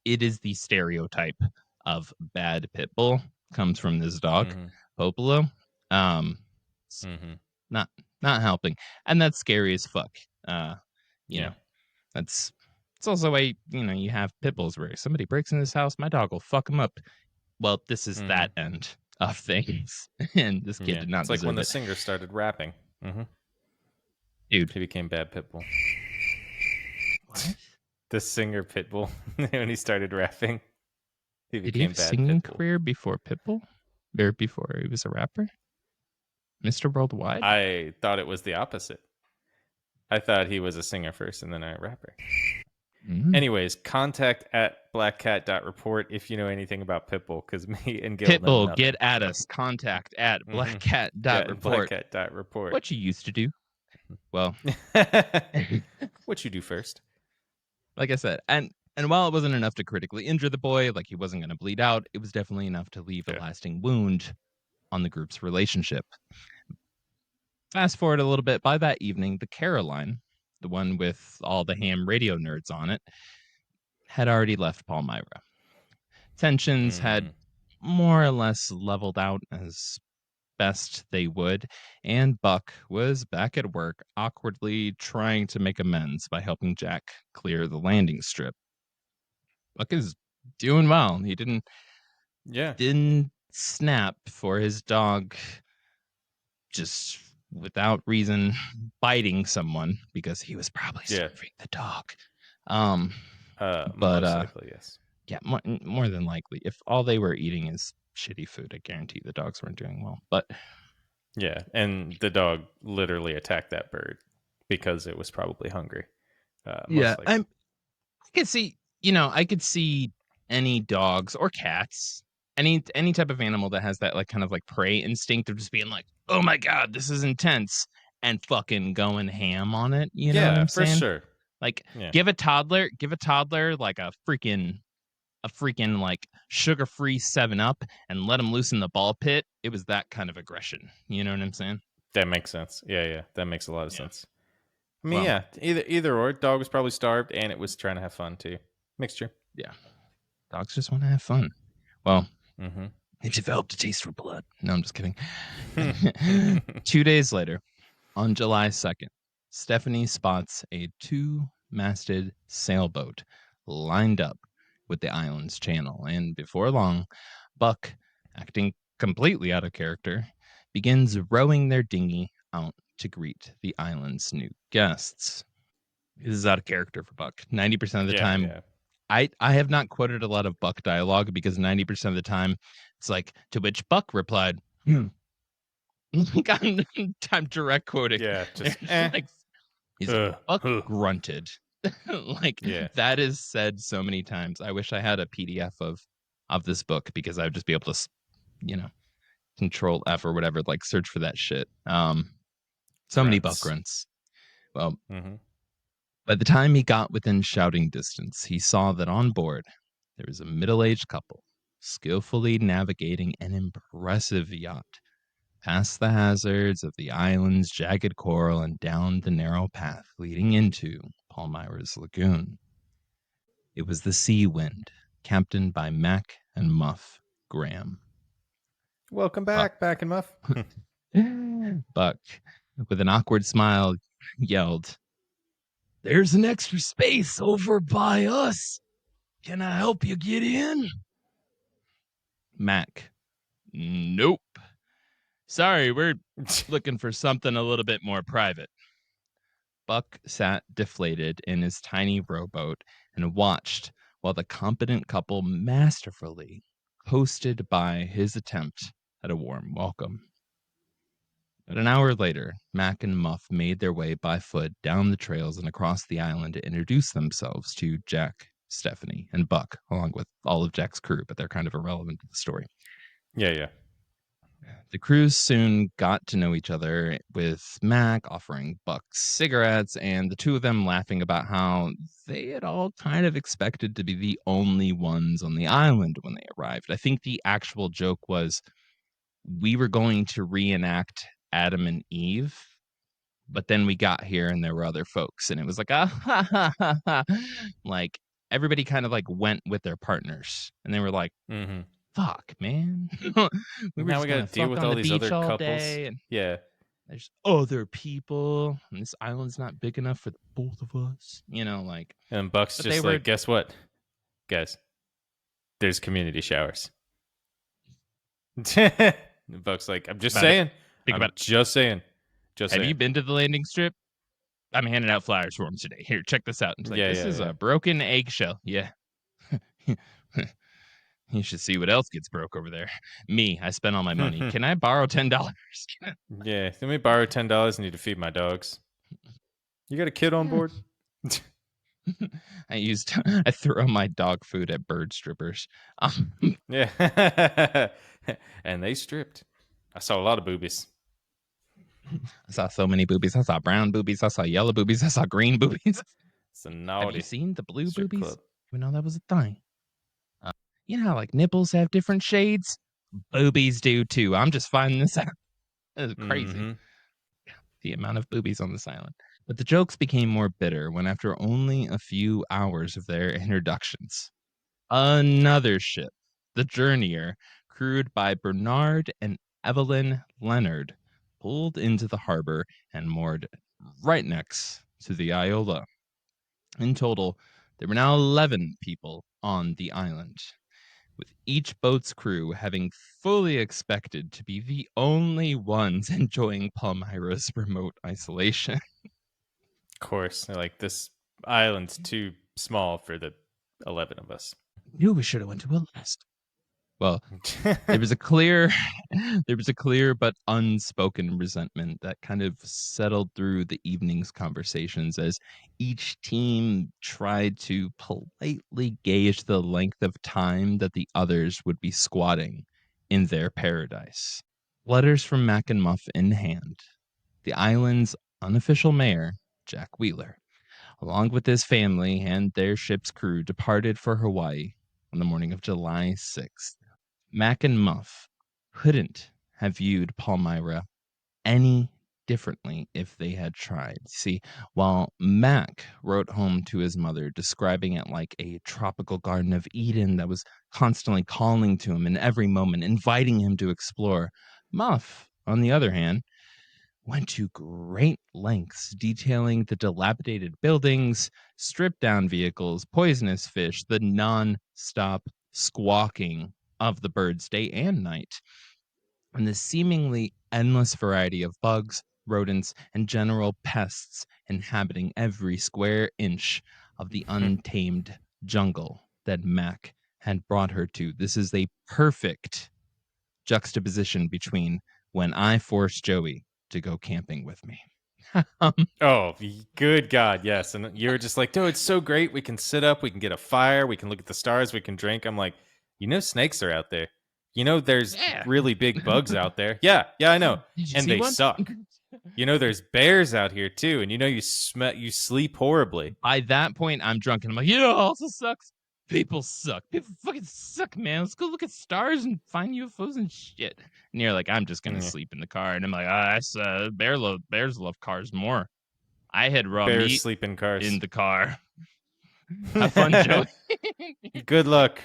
It is the stereotype of bad pit bull. Comes from this dog, Popolo. It's not helping, and that's scary as fuck. You know, it's also why you have pit bulls where somebody breaks in this house, my dog will fuck them up. Well, this is that end of things, and this kid did not It's like when deserve the it. singer started rapping. Dude, He became bad pitbull. what? The singer Pitbull, when he started rapping, he Did he have became a bad singing pitbull. career before Pitbull? Or before he was a rapper? Mr. Worldwide? I thought it was the opposite. I thought he was a singer first and then a rapper. Anyways, contact at blackcat.report if you know anything about Pitbull, because me and Gil know Pitbull, nothing. get at us. Contact at blackcat.report. Blackcat.report. What you used to do. Well, What you do first. like I said, and while it wasn't enough to critically injure the boy, like he wasn't going to bleed out, it was definitely enough to leave a lasting wound on the group's relationship. Fast forward a little bit, by that evening, the Caroline, the one with all the ham radio nerds on it, had already left Palmyra. Tensions had more or less leveled out as best they would, and Buck was back at work, awkwardly trying to make amends by helping Jack clear the landing strip. Buck is doing well. He didn't snap for his dog just without reason biting someone, because he was probably serving the dog. But most likely, yes. Yeah, more than likely. If all they were eating is shitty food, I guarantee the dogs weren't doing well. But yeah, and the dog literally attacked that bird because it was probably hungry. I could see, I could see any dogs or cats, any type of animal that has that like kind of like prey instinct of just being like, oh my god, this is intense, and fucking going ham on it. You know what I'm saying? For sure. Like, give a toddler like a freaking like sugar-free 7-Up and let him loose in the ball pit. It was that kind of aggression. You know what I'm saying? That makes sense. Yeah. That makes a lot of sense. I mean, either or. Dog was probably starved and it was trying to have fun too. Mixture. Yeah. Dogs just want to have fun. Well, it developed a taste for blood. No, I'm just kidding. 2 days later, on July 2nd, Stephanie spots a 2-masted sailboat lined up with the island's channel, and before long, Buck, acting completely out of character, begins rowing their dinghy out to greet the island's new guests. This is out of character for Buck. 90% of the time, Yeah. I have not quoted a lot of Buck dialogue because 90% of the time it's like, to which Buck replied, I'm direct quoting. Yeah, just Like, he's Buck huh. grunted. Like, Yeah. that is said so many times. I wish I had a PDF of this book because I would just be able to, control F or whatever, like search for that shit. So many Buck grunts. Well, by the time he got within shouting distance, he saw that on board there was a middle-aged couple skillfully navigating an impressive yacht past the hazards of the island's jagged coral and down the narrow path leading into Palmyra's lagoon. It was the Sea Wind, captained by Mac and Muff Graham. Welcome back, Back and Muff. Buck, with an awkward smile, yelled, "There's an extra space over by us. Can I help you get in?" Mac, "Nope. Sorry, we're looking for something a little bit more private." Buck sat deflated in his tiny rowboat and watched while the competent couple masterfully hosted by his attempt at a warm welcome. But an hour later, Mac and Muff made their way by foot down the trails and across the island to introduce themselves to Jack, Stephanie, and Buck, along with all of Jack's crew, but they're kind of irrelevant to the story. Yeah. The crews soon got to know each other, with Mac offering Buck cigarettes and the two of them laughing about how they had all kind of expected to be the only ones on the island when they arrived. I think the actual joke was we were going to reenact Adam and Eve, but then we got here and there were other folks, and it was like, like everybody kind of like went with their partners, and they were like, fuck, man. We were Now just we gonna got to deal fuck with on all the these beach other all couples. day, and Yeah. there's other people, and this island's not big enough for the both of us. Like. And Buck's But just they like, were- guess what, guys? There's community showers. Buck's like, I'm just About it. saying. Think I'm about it. just saying. Just Have saying. you been to the landing strip? I'm handing out flyers for them today. Here, check this out. It's like, Yeah, this yeah, is yeah. a broken eggshell. Yeah. You should see what else gets broke over there. Me, I spent all my money. Can I borrow $10? Yeah, let me borrow $10. I need to feed my dogs. You got a kid on board? I threw on my dog food at bird strippers. Yeah. And they stripped. I saw a lot of boobies. I saw so many boobies. I saw brown boobies. I saw yellow boobies. I saw green boobies. It's a naughty. Have you seen the blue strip boobies? club. We know that was a thing. You know how like nipples have different shades? Boobies do too. I'm just finding this out. This is crazy. The amount of boobies on this island. But the jokes became more bitter when, after only a few hours of their introductions, another ship, the Journeyer, crewed by Bernard and Evelyn Leonard, pulled into the harbor and moored right next to the Iola. In total, there were now 11 people on the island, with each boat's crew having fully expected to be the only ones enjoying Palmyra's remote isolation. Of course, they're like, this island's too small for the 11 of us. Knew we should have went to Alaska. Well, there was a clear but unspoken resentment that kind of settled through the evening's conversations as each team tried to politely gauge the length of time that the others would be squatting in their paradise. Letters from Mac and Muff in hand, the island's unofficial mayor, Jack Wheeler, along with his family and their ship's crew, departed for Hawaii on the morning of July 6th. Mac and Muff couldn't have viewed Palmyra any differently if they had tried. See, while Mac wrote home to his mother, describing it like a tropical Garden of Eden that was constantly calling to him in every moment, inviting him to explore, Muff, on the other hand, went to great lengths detailing the dilapidated buildings, stripped down vehicles, poisonous fish, the non stop squawking of the birds day and night. And the seemingly endless variety of bugs, rodents, and general pests inhabiting every square inch of the untamed jungle that Mac had brought her to. This is a perfect juxtaposition between when I forced Joey to go camping with me. Oh, good God, yes. And you were just like, dude, it's so great. We can sit up, we can get a fire, we can look at the stars, we can drink. I'm like, snakes are out there. There's Yeah. really big bugs out there. Yeah, I know. Did you And see they one? suck. There's bears out here too. And you sleep horribly. By that point, I'm drunk and I'm like, also sucks. People suck. People fucking suck, man. Let's go look at stars and find UFOs and shit. And you're like, I'm just gonna sleep in the car. And I'm like, bears love cars more. I had raw Bears meat sleep in cars. in the car. Have fun, Joey. Good luck.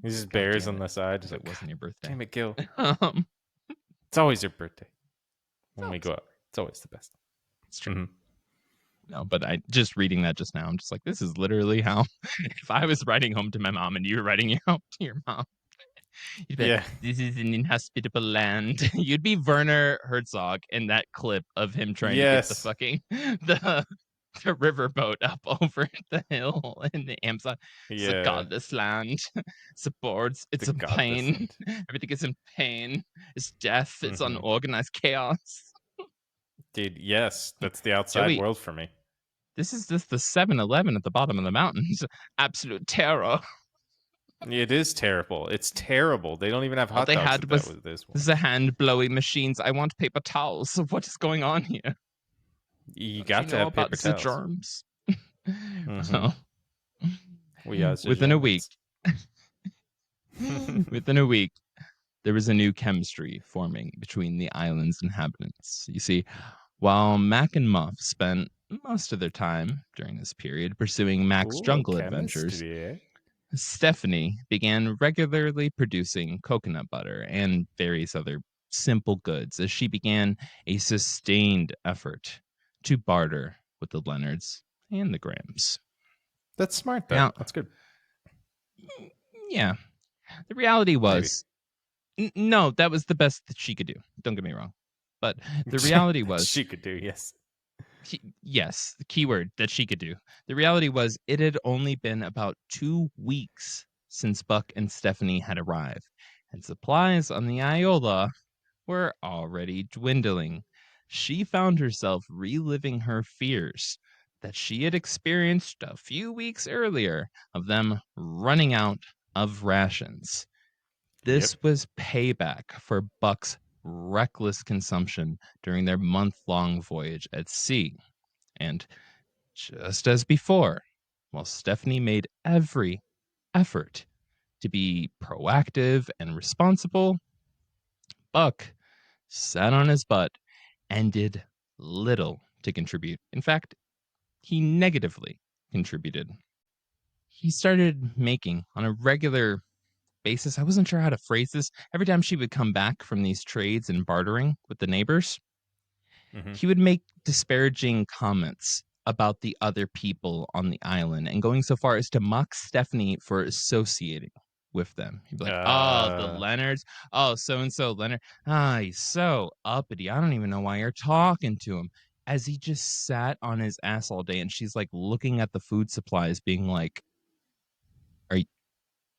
These God bears damn on it. the side. It wasn't your birthday. Damn it, Gil. Um, It's always your birthday when we go out. It's always the best. it's true. No, but I just reading that just now, I'm just like, this is literally how if I was writing home to my mom and you were writing home to your mom, you'd be like, this is an inhospitable land. You'd be Werner Herzog in that clip of him trying to get the fucking the riverboat up over the hill in the Amazon. It's a godless land. It's a boards. It's in pain. Everything is in pain. It's death. It's unorganized chaos. Dude, yes, that's the outside Joey, world for me. This is just the 7-Eleven at the bottom of the mountains. Absolute terror. It is terrible. It's terrible. They don't even have hot dogs. Had was the hand blowing machines. I want paper towels. So what is going on here? You got to have paper towels. The germs. So, within a week, there was a new chemistry forming between the island's inhabitants. You see, while Mac and Muff spent most of their time during this period pursuing Mac's jungle adventures, Stephanie began regularly producing coconut butter and various other simple goods as she began a sustained effort to barter with the Leonards and the Grahams. That's smart, though. Now, that's good. Yeah. The reality was, no, that was the best that she could do. Don't get me wrong. But the reality was... she could do, yes. Yes, the keyword that she could do. The reality was it had only been about 2 weeks since Buck and Stephanie had arrived, and supplies on the Iola were already dwindling. She found herself reliving her fears that she had experienced a few weeks earlier of them running out of rations. This was payback for Buck's reckless consumption during their month-long voyage at sea. And just as before, while Stephanie made every effort to be proactive and responsible, Buck sat on his butt and did little to contribute. In fact, he negatively contributed. He started making on a regular basis. I wasn't sure how to phrase this. Every time she would come back from these trades and bartering with the neighbors, he would make disparaging comments about the other people on the island and going so far as to mock Stephanie for associating with them. He'd be like, oh, the Leonards. Oh, so-and-so Leonard. He's so uppity. I don't even know why you're talking to him. As he just sat on his ass all day, and she's like looking at the food supplies being like,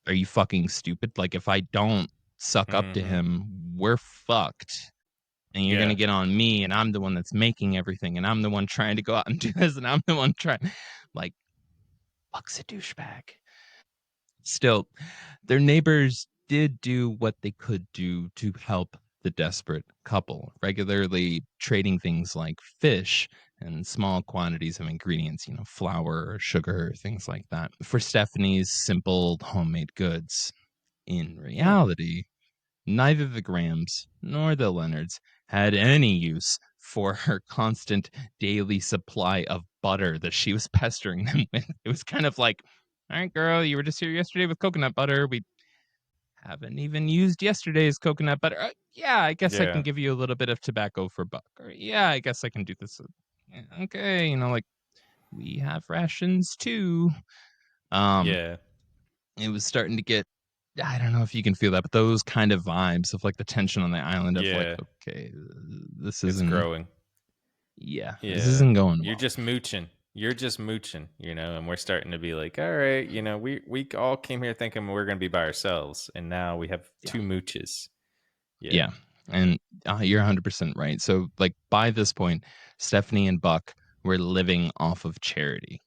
are you fucking stupid? Like, if I don't suck up to him, we're fucked. And you're going to get on me, and I'm the one that's making everything, and I'm the one trying to go out and do this, and I'm the one trying. Like, Buck's a douchebag. Still, their neighbors did do what they could do to help the desperate couple, regularly trading things like fish and small quantities of ingredients, flour or sugar, things like that, for Stephanie's simple homemade goods. In reality, neither the Grahams nor the Leonards had any use for her constant daily supply of butter that she was pestering them with. It was kind of like, all right, girl, you were just here yesterday with coconut butter. We haven't even used yesterday's coconut butter. I guess I can give you a little bit of tobacco for Buck. Or, I guess I can do this. Okay, like, we have rations too. it was starting to get, I don't know if you can feel that, but those kind of vibes of like the tension on the island of like, Yeah, okay, this it's isn't, growing. yeah, this Yeah, isn't going you're well. just mooching. You're just mooching, and we're starting to be like, all right, we all came here thinking we are gonna be by ourselves, and now we have Yeah. two mooches. Yeah. Yeah. And you're 100% right. So, like, by this point, Stephanie and Buck were living off of charity,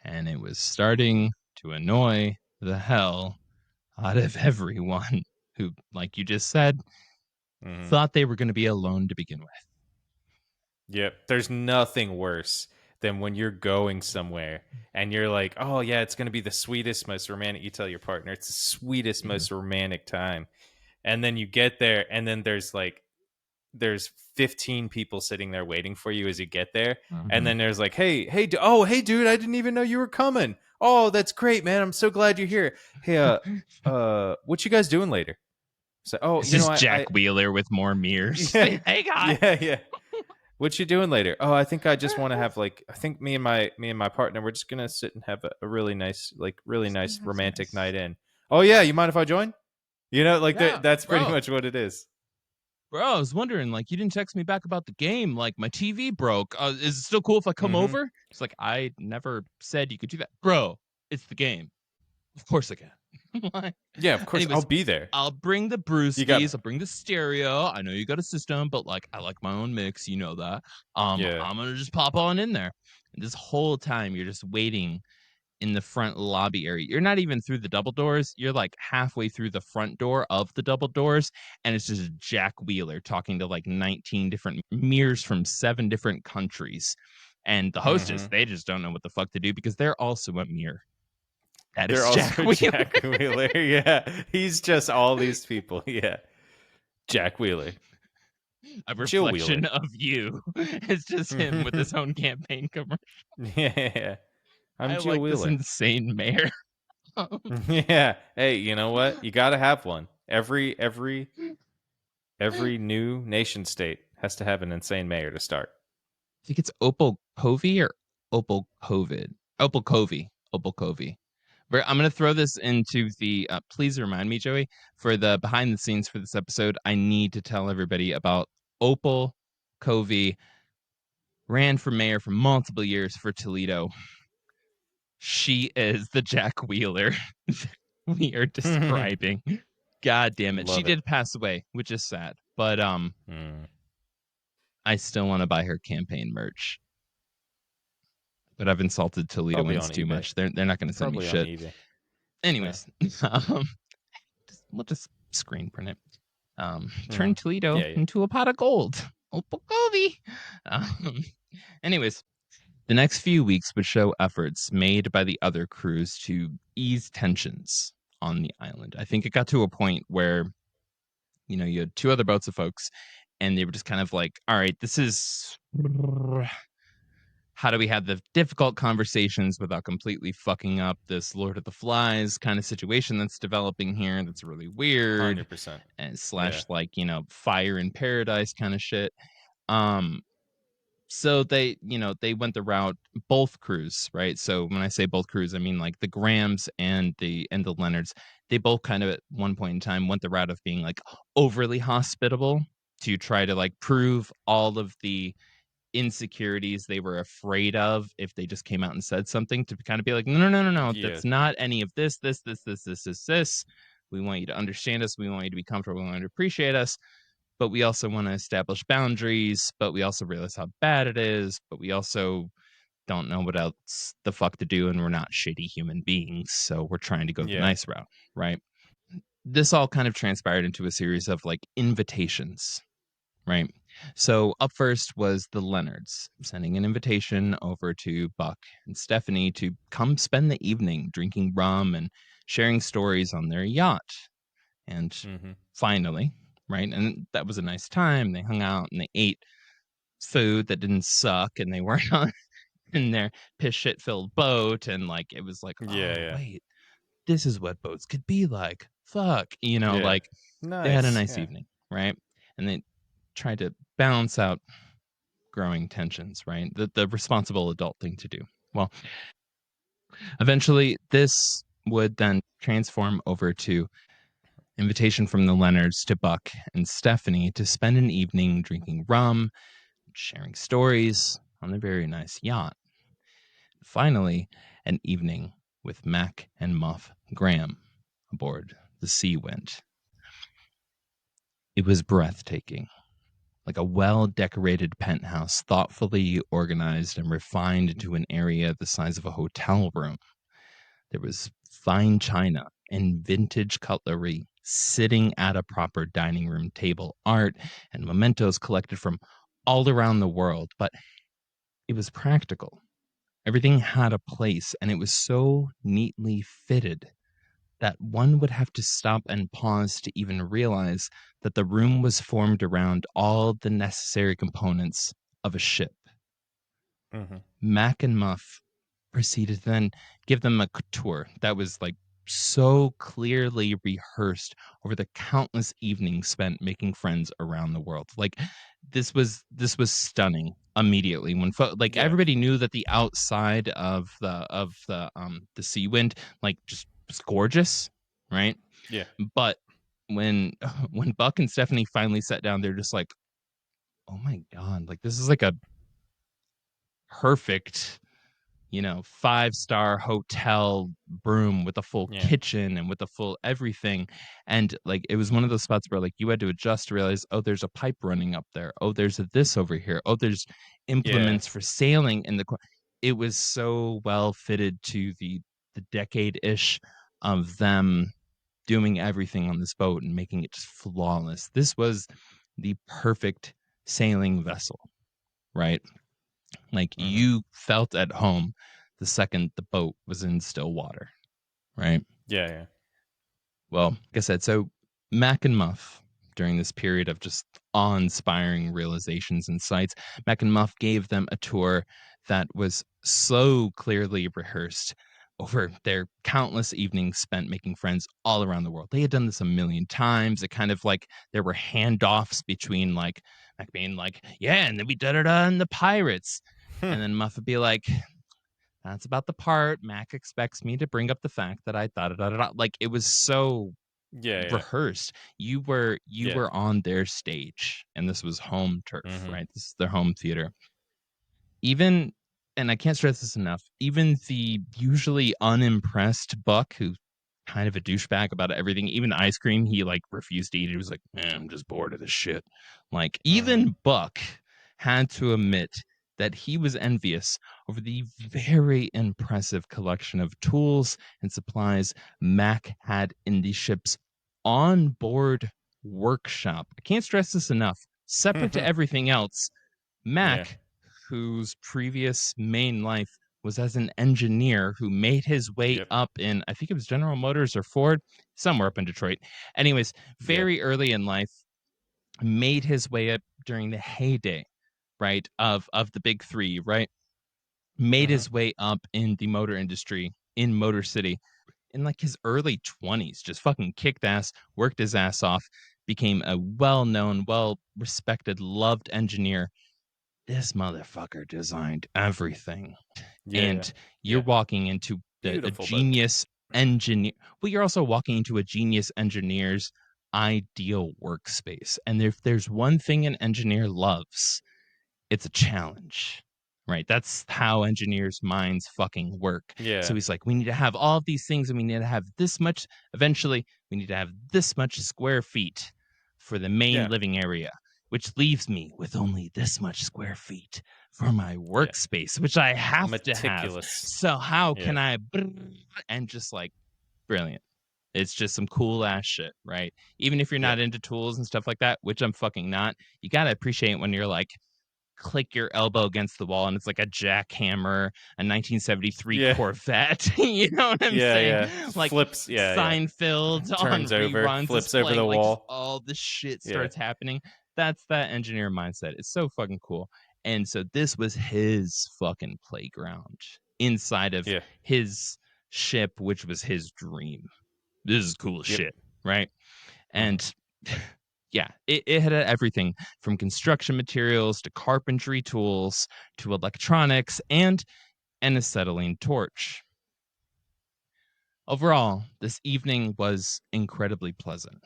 and it was starting to annoy the hell out of everyone who, like you just said, Mm-hmm. thought they were going to be alone to begin with. Yep. There's nothing worse than when you're going somewhere and you're like, oh, yeah, it's going to be the sweetest, most romantic. You tell your partner it's the sweetest, Mhm. most romantic time. And then you get there, and then there's 15 people sitting there waiting for you as you get there. And Mhm. then there's like, hey, dude, I didn't even know you were coming. Oh, that's great, man. I'm so glad you're here. Hey, what you guys doing later? So, oh, It's just Jack Wheeler with more mirrors. yeah, Hey, guys. yeah. What you doing later? Oh, I think I just want to have I think me and my partner, we're just gonna sit and have a really nice, romantic night in. Oh yeah, you mind if I join? Yeah, That's pretty bro. much what it is. Bro, I was wondering, like, you didn't text me back about the game. Like, my TV broke. Is it still cool if I come Mm-hmm. over? It's like, I never said you could do that. Bro, it's the game. Of course I can. Like, Yeah, of course I'll anyways, be there. I'll bring the You got brewskis. I'll bring the stereo. I know you got a system, but like, I like my own mix. You know that. yeah. I'm gonna just pop on in there. And this whole time, you're just waiting in the front lobby area. You're not even through the double doors. You're like halfway through the front door of the double doors, and it's just Jack Wheeler talking to like 19 different mirrors from 7 different countries. And the hostess, Mm-hmm. they just don't know what the fuck to do because they're also a mirror. That They're is Jack also Wheeler, Jack Wheeler. Yeah, he's just all these people. Yeah, Jack Wheeler, a Jill Wheeler. reflection of you. It's just him with his own campaign commercial. Yeah, I'm I Jill like this Wheeler. insane mayor. Yeah. Hey, you know what? You got to have one. Every new nation state has to have an insane mayor to start. I think it's Opal Covey or Opal COVID. Opal Covey. Opal Covey. I'm going to throw this into the. Please remind me, Joey, for the behind the scenes for this episode. I need to tell everybody about Opal Covey. Ran for mayor for multiple years for Toledo. She is the Jack Wheeler we are describing. God damn it. She Love it. did pass away, which is sad. But Mm. I still want to buy her campaign merch. But I've insulted Probably Toledoans on too eBay. much. They're not going to send me Probably on shit. eBay. Yeah. Anyways, we'll just screen print it. Turn Mm-hmm. Toledo Yeah. into a pot of gold. Opal Covey. Anyways, the next few weeks would show efforts made by the other crews to ease tensions on the island. I think it got to a point where, you had 2 other boats of folks, and they were just kind of like, all right, this is how do we have the difficult conversations without completely fucking up this Lord of the Flies kind of situation that's developing here that's really weird 100%. and Yeah. slash like, fire in paradise kind of shit. So they went the route, both crews, right? So when I say both crews, I mean like the Grahams and the Leonards, they both kind of at one point in time went the route of being like overly hospitable to try to like prove all of the insecurities they were afraid of if they just came out and said something, to kind of be like, no, Yeah. that's not any of this. We want you to understand us. We want you to be comfortable. We want you to appreciate us. But we also want to establish boundaries. But we also realize how bad it is. But we also don't know what else the fuck to do. And we're not shitty human beings. So we're trying to go the Yeah. nice route. Right. This all kind of transpired into a series of like invitations. Right. So up first was the Leonards sending an invitation over to Buck and Stephanie to come spend the evening drinking rum and sharing stories on their yacht. And Mm-hmm. finally, right, and that was a nice time. They hung out and they ate food that didn't suck, and they weren't on in their piss shit filled boat. And like it was like, Yeah. oh Yeah. wait, this is what boats could be like. Fuck, Yeah. like they had a Nice. nice Yeah. evening, right? And they tried to balance out growing tensions, right? The responsible adult thing to do. Well, eventually this would then transform over to invitation from the Leonards to Buck and Stephanie to spend an evening drinking rum, sharing stories on a very nice yacht. Finally, an evening with Mac and Muff Graham aboard the Sea Wind. It was breathtaking, like a well-decorated penthouse, thoughtfully organized and refined into an area the size of a hotel room. There was fine china and vintage cutlery sitting at a proper dining room table, art and mementos collected from all around the world, but it was practical. Everything had a place, and it was so neatly fitted that one would have to stop and pause to even realize that the room was formed around all the necessary components of a ship. Mm-hmm. Mac and Muff proceeded to then give them a tour that was like so clearly rehearsed over the countless evenings spent making friends around the world. Like this was stunning immediately when like Yeah. everybody knew that the outside of the Sea Wind like just was gorgeous, right? Yeah. But when when Buck and Stephanie finally sat down, they're just like, oh my god, like this is like a perfect 5-star hotel room with a full Yeah. kitchen and with a full everything. And like it was one of those spots where like you had to adjust to realize, oh, there's a pipe running up there, oh, there's a this over here, oh, there's Yeah. implements for sailing in the it was so well fitted to the decade-ish of them doing everything on this boat and making it just flawless. This was the perfect sailing vessel, right? Like Mm-hmm. you felt at home the second the boat was in still water, right? Yeah. Yeah. Well, like I said, so Mac and Muff, during this period of just awe-inspiring realizations and sights, Mac and Muff gave them a tour that was so clearly rehearsed over their countless evenings spent making friends all around the world. They had done this a million times. It kind of like there were handoffs between like Mac being like, yeah, and then we did it on the Pirates. And then Muff would be like, that's about the part Mac expects me to bring up the fact that I thought it. Like it was so Yeah. Yeah. rehearsed. You were on their stage, and this was home turf, Mm-hmm. right? This is their home theater. Even, and I can't stress this enough, even the usually unimpressed Buck, who kind of a douchebag about everything, even ice cream, he like refused to eat it. He was like, man, I'm just bored of this shit. Like, Mm-hmm. even Buck had to admit that he was envious over the very impressive collection of tools and supplies Mac had in the ship's onboard workshop. I can't stress this enough. Separate to everything else, Yeah. Mac, whose previous main life was as an engineer who made his way Yep. up in, I think it was General Motors or Ford, somewhere up in Detroit. Anyways, Yeah. very early in life, made his way up during the heyday, right, of the big three, right? Made Mm-hmm. his way up in the motor industry in Motor City in like his early 20s, just fucking kicked ass, worked his ass off, became a well-known, well-respected, loved engineer. This motherfucker designed everything. Yeah. Yeah. And you're Yeah. walking into a Beautiful, but genius engineer. Well, you're also walking into a genius engineer's ideal workspace. And if there's one thing an engineer loves, it's a challenge, right? That's how engineers' minds fucking work. So yeah. he's like, we need to have all of these things and we need to have this much. Eventually, we need to have this much square feet for the main Yeah. living area, which leaves me with only this much square feet for my Yeah. workspace, which I have to have. Meticulous. So how Yeah. can I, and just like brilliant. It's just some cool ass shit, right? Even if you're Yep. not into tools and stuff like that, which I'm fucking not, you got to appreciate when you're like, click your elbow against the wall and it's like a jackhammer, a 1973 Yeah. Corvette. You know what I'm Yeah. saying? Yeah. Like Flips. Yeah. Yeah. Seinfeld on Turns over. reruns is Flips over playing, the like just wall. all the shit Yeah. starts happening. That's that engineer mindset. It's so fucking cool. And so this was his fucking playground inside of Yeah. his ship, which was his dream. This is cool as Yep. shit, right? Mm-hmm. And yeah, it had everything from construction materials to carpentry tools to electronics and an acetylene torch. Overall, this evening was incredibly pleasant.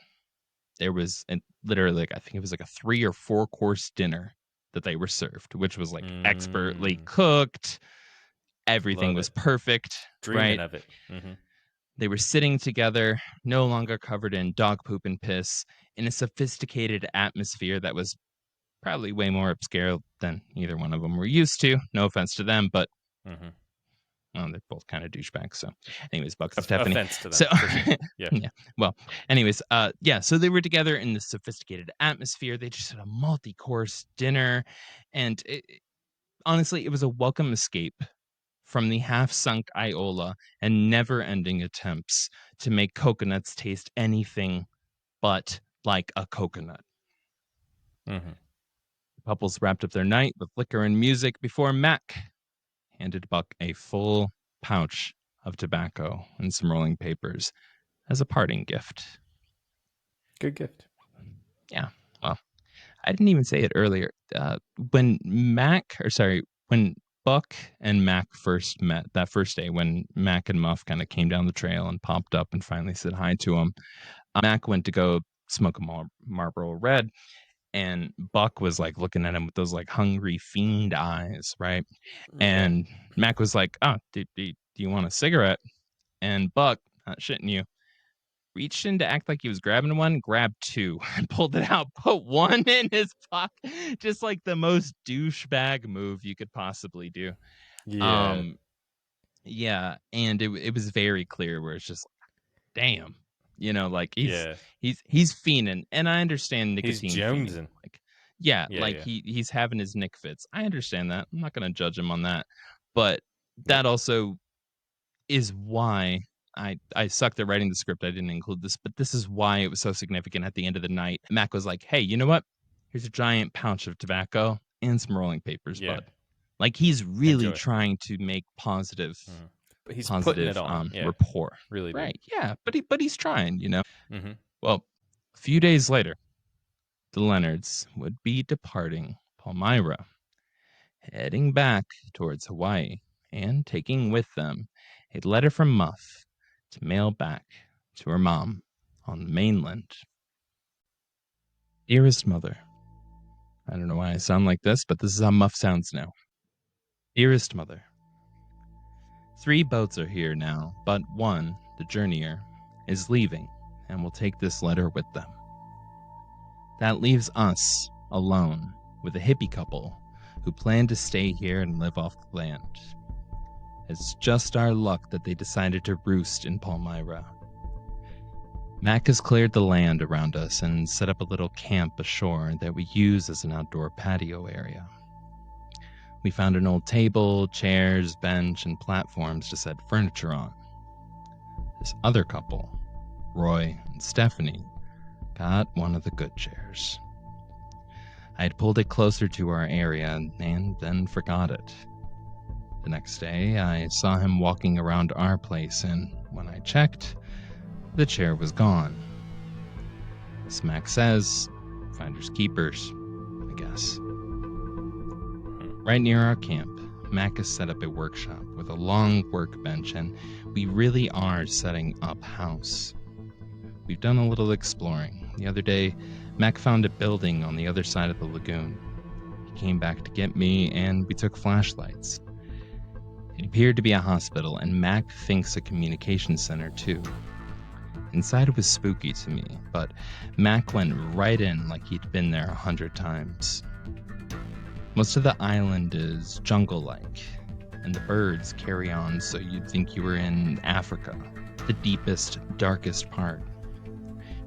There was literally, like, I think it was like a 3 or 4 course dinner that they were served, which was like expertly cooked. Everything Love was it. perfect, Dreaming right? of it. Mm-hmm. They were sitting together, no longer covered in dog poop and piss, in a sophisticated atmosphere that was probably way more upscale than either one of them were used to. No offense to them, but Mm-hmm. well, they're both kind of douchebags. So, anyways, Buck and Stephanie. Offense to them, So, for sure. Yeah. yeah. Well, anyways, yeah. So they were together in this sophisticated atmosphere. They just had a multi-course dinner, and honestly, it was a welcome escape from the half-sunk Iola and never-ending attempts to make coconuts taste anything but like a coconut. Mm-hmm. The couples wrapped up their night with liquor and music before Mac handed Buck a full pouch of tobacco and some rolling papers as a parting gift. Good gift. Yeah, well, I didn't even say it earlier. When Buck and Mac first met that first day, when Mac and Muff kind of came down the trail and popped up and finally said hi to him, Mac went to go smoke a Marlboro Red, and Buck was like looking at him with those like hungry fiend eyes, right? Yeah. And Mac was like, "Oh, do you want a cigarette?" And Buck, not shitting you, reached in to act like he was grabbing one, grabbed 2, and pulled it out, put 1 in his pocket. Just like the most douchebag move you could possibly do. Yeah. Yeah, and it was very clear where it's just like, damn, like Yeah. he's fiending, and I understand He's nicotine fiending. jonesing. Like, yeah, Yeah. like Yeah. he's having his Nick fits. I understand that. I'm not gonna judge him on that, but Nope. that also is why I sucked at writing the script. I didn't include this, but this is why it was so significant at the end of the night. Mac was like, "Hey, you know what? Here's a giant pouch of tobacco and some rolling papers, Yeah. bud." Like he's really Enjoy. trying to make positive But he's putting it positive on. Yeah. rapport. Really big. Right. Yeah, but he's trying, Mm-hmm. Well, a few days later, the Leonards would be departing Palmyra, heading back towards Hawaii, and taking with them a letter from Muff to mail back to her mom on the mainland. Dearest mother, I don't know why I sound like this, but this is how Muff sounds now. Dearest mother, 3 boats are here now, but one, the journeyer, is leaving and will take this letter with them. That leaves us alone with a hippie couple who plan to stay here and live off the land. It's just our luck that they decided to roost in Palmyra. Mac has cleared the land around us and set up a little camp ashore that we use as an outdoor patio area. We found an old table, chairs, bench, and platforms to set furniture on. This other couple, Roy and Stephanie, got one of the good chairs. I had pulled it closer to our area and then forgot it. The next day, I saw him walking around our place, and when I checked, the chair was gone. As Mac says, finders keepers, I guess. Right near our camp, Mac has set up a workshop with a long workbench, and we really are setting up house. We've done a little exploring. The other day, Mac found a building on the other side of the lagoon. He came back to get me, and we took flashlights. It appeared to be a hospital, and Mac thinks a communication center too. Inside it was spooky to me, but Mac went right in like he'd been there 100 times. Most of the island is jungle-like, and the birds carry on so you'd think you were in Africa, the deepest, darkest part.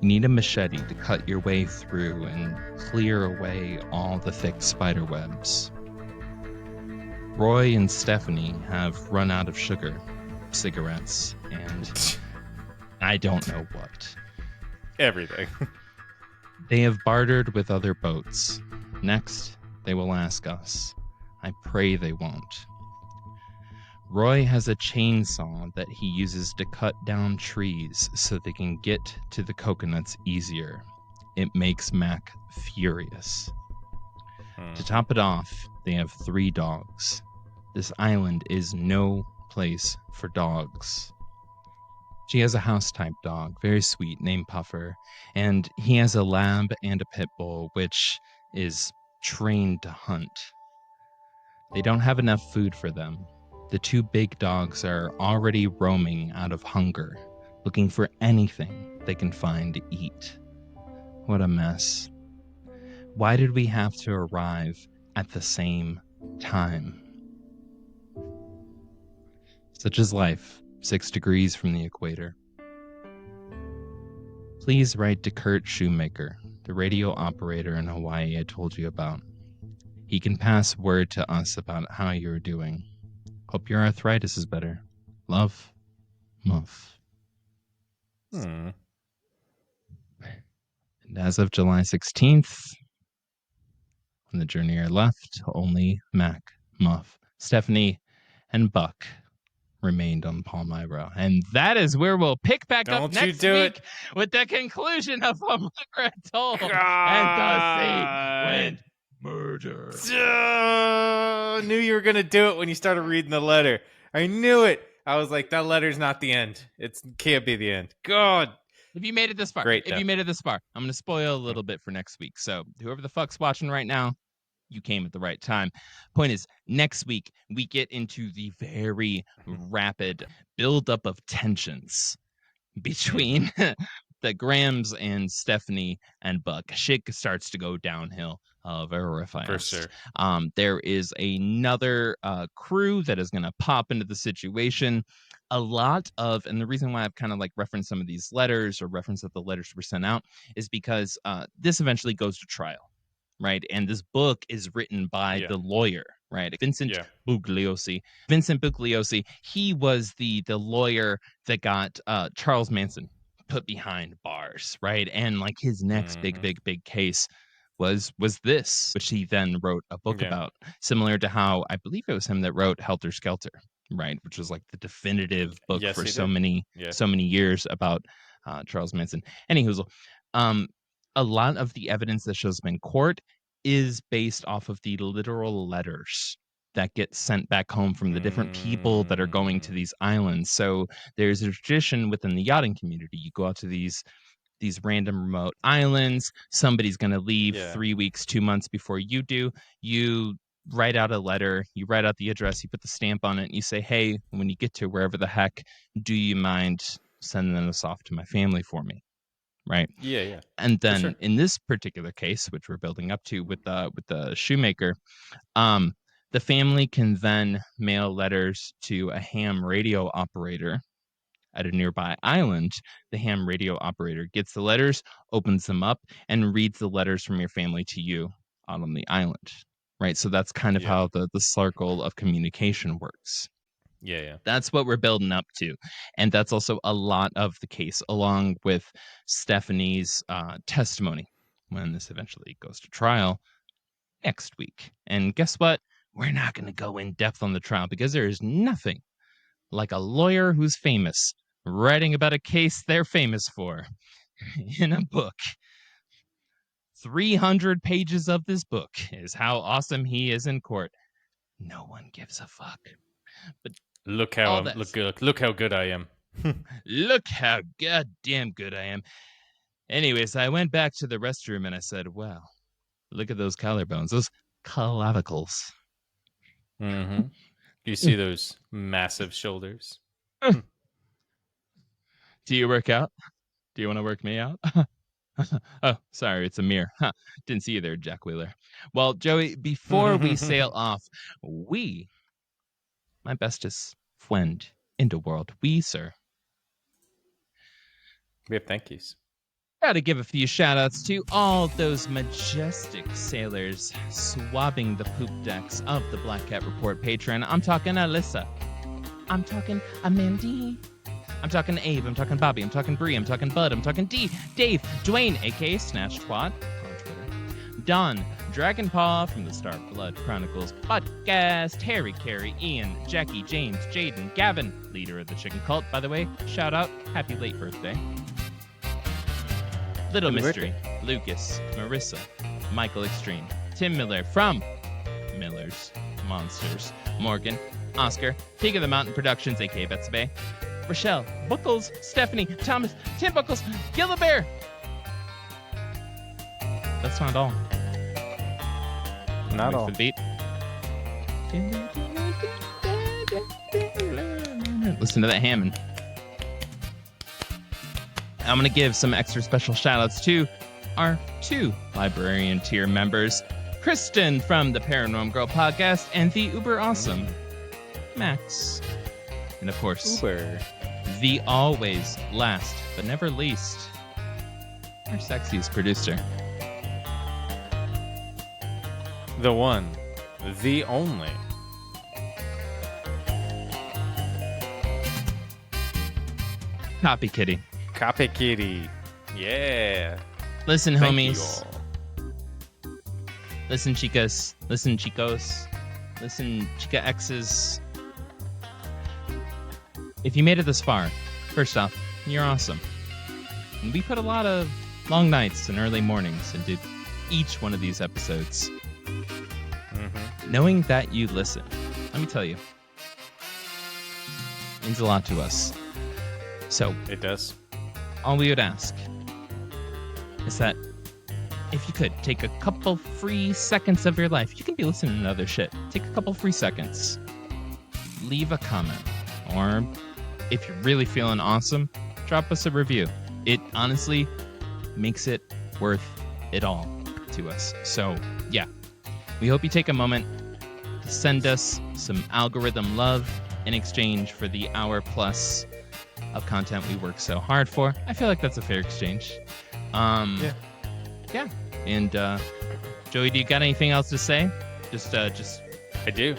You need a machete to cut your way through and clear away all the thick spider webs. Roy and Stephanie have run out of sugar, cigarettes, and I don't know what. Everything. They have bartered with other boats. Next, they will ask us. I pray they won't. Roy has a chainsaw that he uses to cut down trees so they can get to the coconuts easier. It makes Mac furious. To top it off, they have 3 dogs. This island is no place for dogs. She has a house-type dog, very sweet, named Puffer, and he has a lab and a pit bull, which is trained to hunt. They don't have enough food for them. The two big dogs are already roaming out of hunger, looking for anything they can find to eat. What a mess. Why did we have to arrive at the same time? Such is life, 6 degrees from the equator. Please write to Kurt Shoemaker, the radio operator in Hawaii I told you about. He can pass word to us about how you're doing. Hope your arthritis is better. Love, Muff. Hmm. And as of July 16th, on the journey I left, only Mac, Muff, Stephanie, and Buck remained on Palmyra. And that is where we'll pick back up Don't you next do week it. with the conclusion of Palmyra Atoll and God. the sea went murder. I knew you were going to do it when you started reading the letter. I knew it. I was like, that letter's not the end. It can't be the end. God. If you made it this far, Great, if you made it this far, I'm going to spoil a little bit for next week. So whoever the fuck's watching right now, you came at the right time. Point is, next week, we get into the very rapid buildup of tensions between the Grahams and Stephanie and Buck. Shit starts to go downhill very fast. For sure. There is another crew that is going to pop into the situation. A lot of, and the reason why I've kind of like referenced some of these letters or referenced that the letters were sent out is because this eventually goes to trial, right? And this book is written by the lawyer, right? Vincent Bugliosi. Vincent Bugliosi, he was the lawyer that got Charles Manson put behind bars, right? And like his next big case was this, which he then wrote a book about, similar to how I believe it was him that wrote Helter Skelter, right? Which was like the definitive book for so many years about Charles Manson. Anywho, a lot of the evidence that shows up in court is based off of the literal letters that get sent back home from the different people that are going to these islands. So there's a tradition within the yachting community. You go out to these random remote islands. Somebody's going to leave 3 weeks, 2 months before you do. You write out a letter, you write out the address, you put the stamp on it, and you say, hey, when you get to wherever the heck, do you mind sending this off to my family for me? Right. Yeah. And then in this particular case, which we're building up to with the Shoemaker, the family can then mail letters to a ham radio operator at a nearby island. The ham radio operator gets the letters, opens them up, and reads the letters from your family to you out on the island. Right. So that's kind of how the circle of communication works. Yeah. That's what we're building up to. And that's also a lot of the case, along with Stephanie's testimony when this eventually goes to trial next week. And guess what? We're not going to go in depth on the trial because there is nothing like a lawyer who's famous writing about a case they're famous for in a book. 300 pages of this book is how awesome he is in court. No one gives a fuck. But look how good I am. Look how goddamn good I am. Anyways, I went back to the restroom and I said, wow, look at those collarbones, those clavicles. Mm-hmm. You see those massive shoulders? Do you work out? Do you want to work me out? Oh, sorry, it's a mirror. Didn't see you there, Jack Wheeler. Well, Joey, before we sail off, my bestest friend in the world, sir. We have thank yous. Gotta give a few shout outs to all those majestic sailors swabbing the poop decks of the Black Cat Report Patreon. I'm talking Alyssa. I'm talking Amanda. I'm talking Abe. I'm talking Bobby. I'm talking Bree. I'm talking Bud. I'm talking D, Dave, Dwayne, aka Snatch Twat on Twitter, Don, Dragon Paw from the Star Blood Chronicles podcast, Harry, Carey, Ian, Jackie, James, Jaden, Gavin, leader of the Chicken Cult, by the way. Shout out. Happy late birthday. Little Mystery, Lucas, Marissa, Michael Extreme, Tim Miller from Miller's Monsters, Morgan, Oscar, Peak of the Mountain Productions, aka Betsabe, Rochelle, Buckles, Stephanie, Thomas, Tim Buckles, Gil the Bear. That's not all. Not Wait all. for the beat. Listen to that Hammond. I'm going to give some extra special shout outs to our 2 librarian tier members, Kristen from the Paranormal Girl podcast and the uber awesome Max. And of course, Uber. the always last but never least, our sexiest producer. The one. The only. Copy Kitty. Copy Kitty. Yeah. Listen, Thank homies. you all. Listen, chicas. Listen, chicos. Listen, chica exes. If you made it this far, first off, you're awesome. And we put a lot of long nights and early mornings into each one of these episodes. Knowing that you listen, let me tell you, means a lot to us. So, It does. all we would ask is that if you could take a couple free seconds of your life, you can be listening to other shit. Take a couple free seconds. Leave a comment. Or if you're really feeling awesome, drop us a review. It honestly makes it worth it all to us. So, yeah. We hope you take a moment to send us some algorithm love in exchange for the hour plus of content we work so hard for. I feel like that's a fair exchange. Yeah. And Joey, do you got anything else to say? Just I do.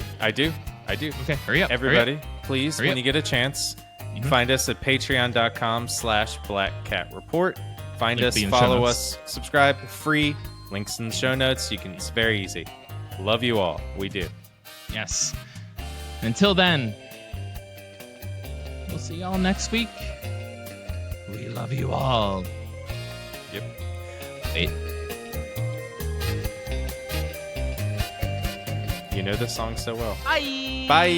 okay. Hurry up, Everybody, please, Hurry when up. you get a chance, find us at patreon.com/blackcatreport. Find Link us, will be in the show follow notes. us, subscribe, free. Links in the show notes. It's very easy. Love you all. We do. Yes. Until then, we'll see y'all next week. We love you all. Yep. Wait. You know this song so well. Bye. Bye.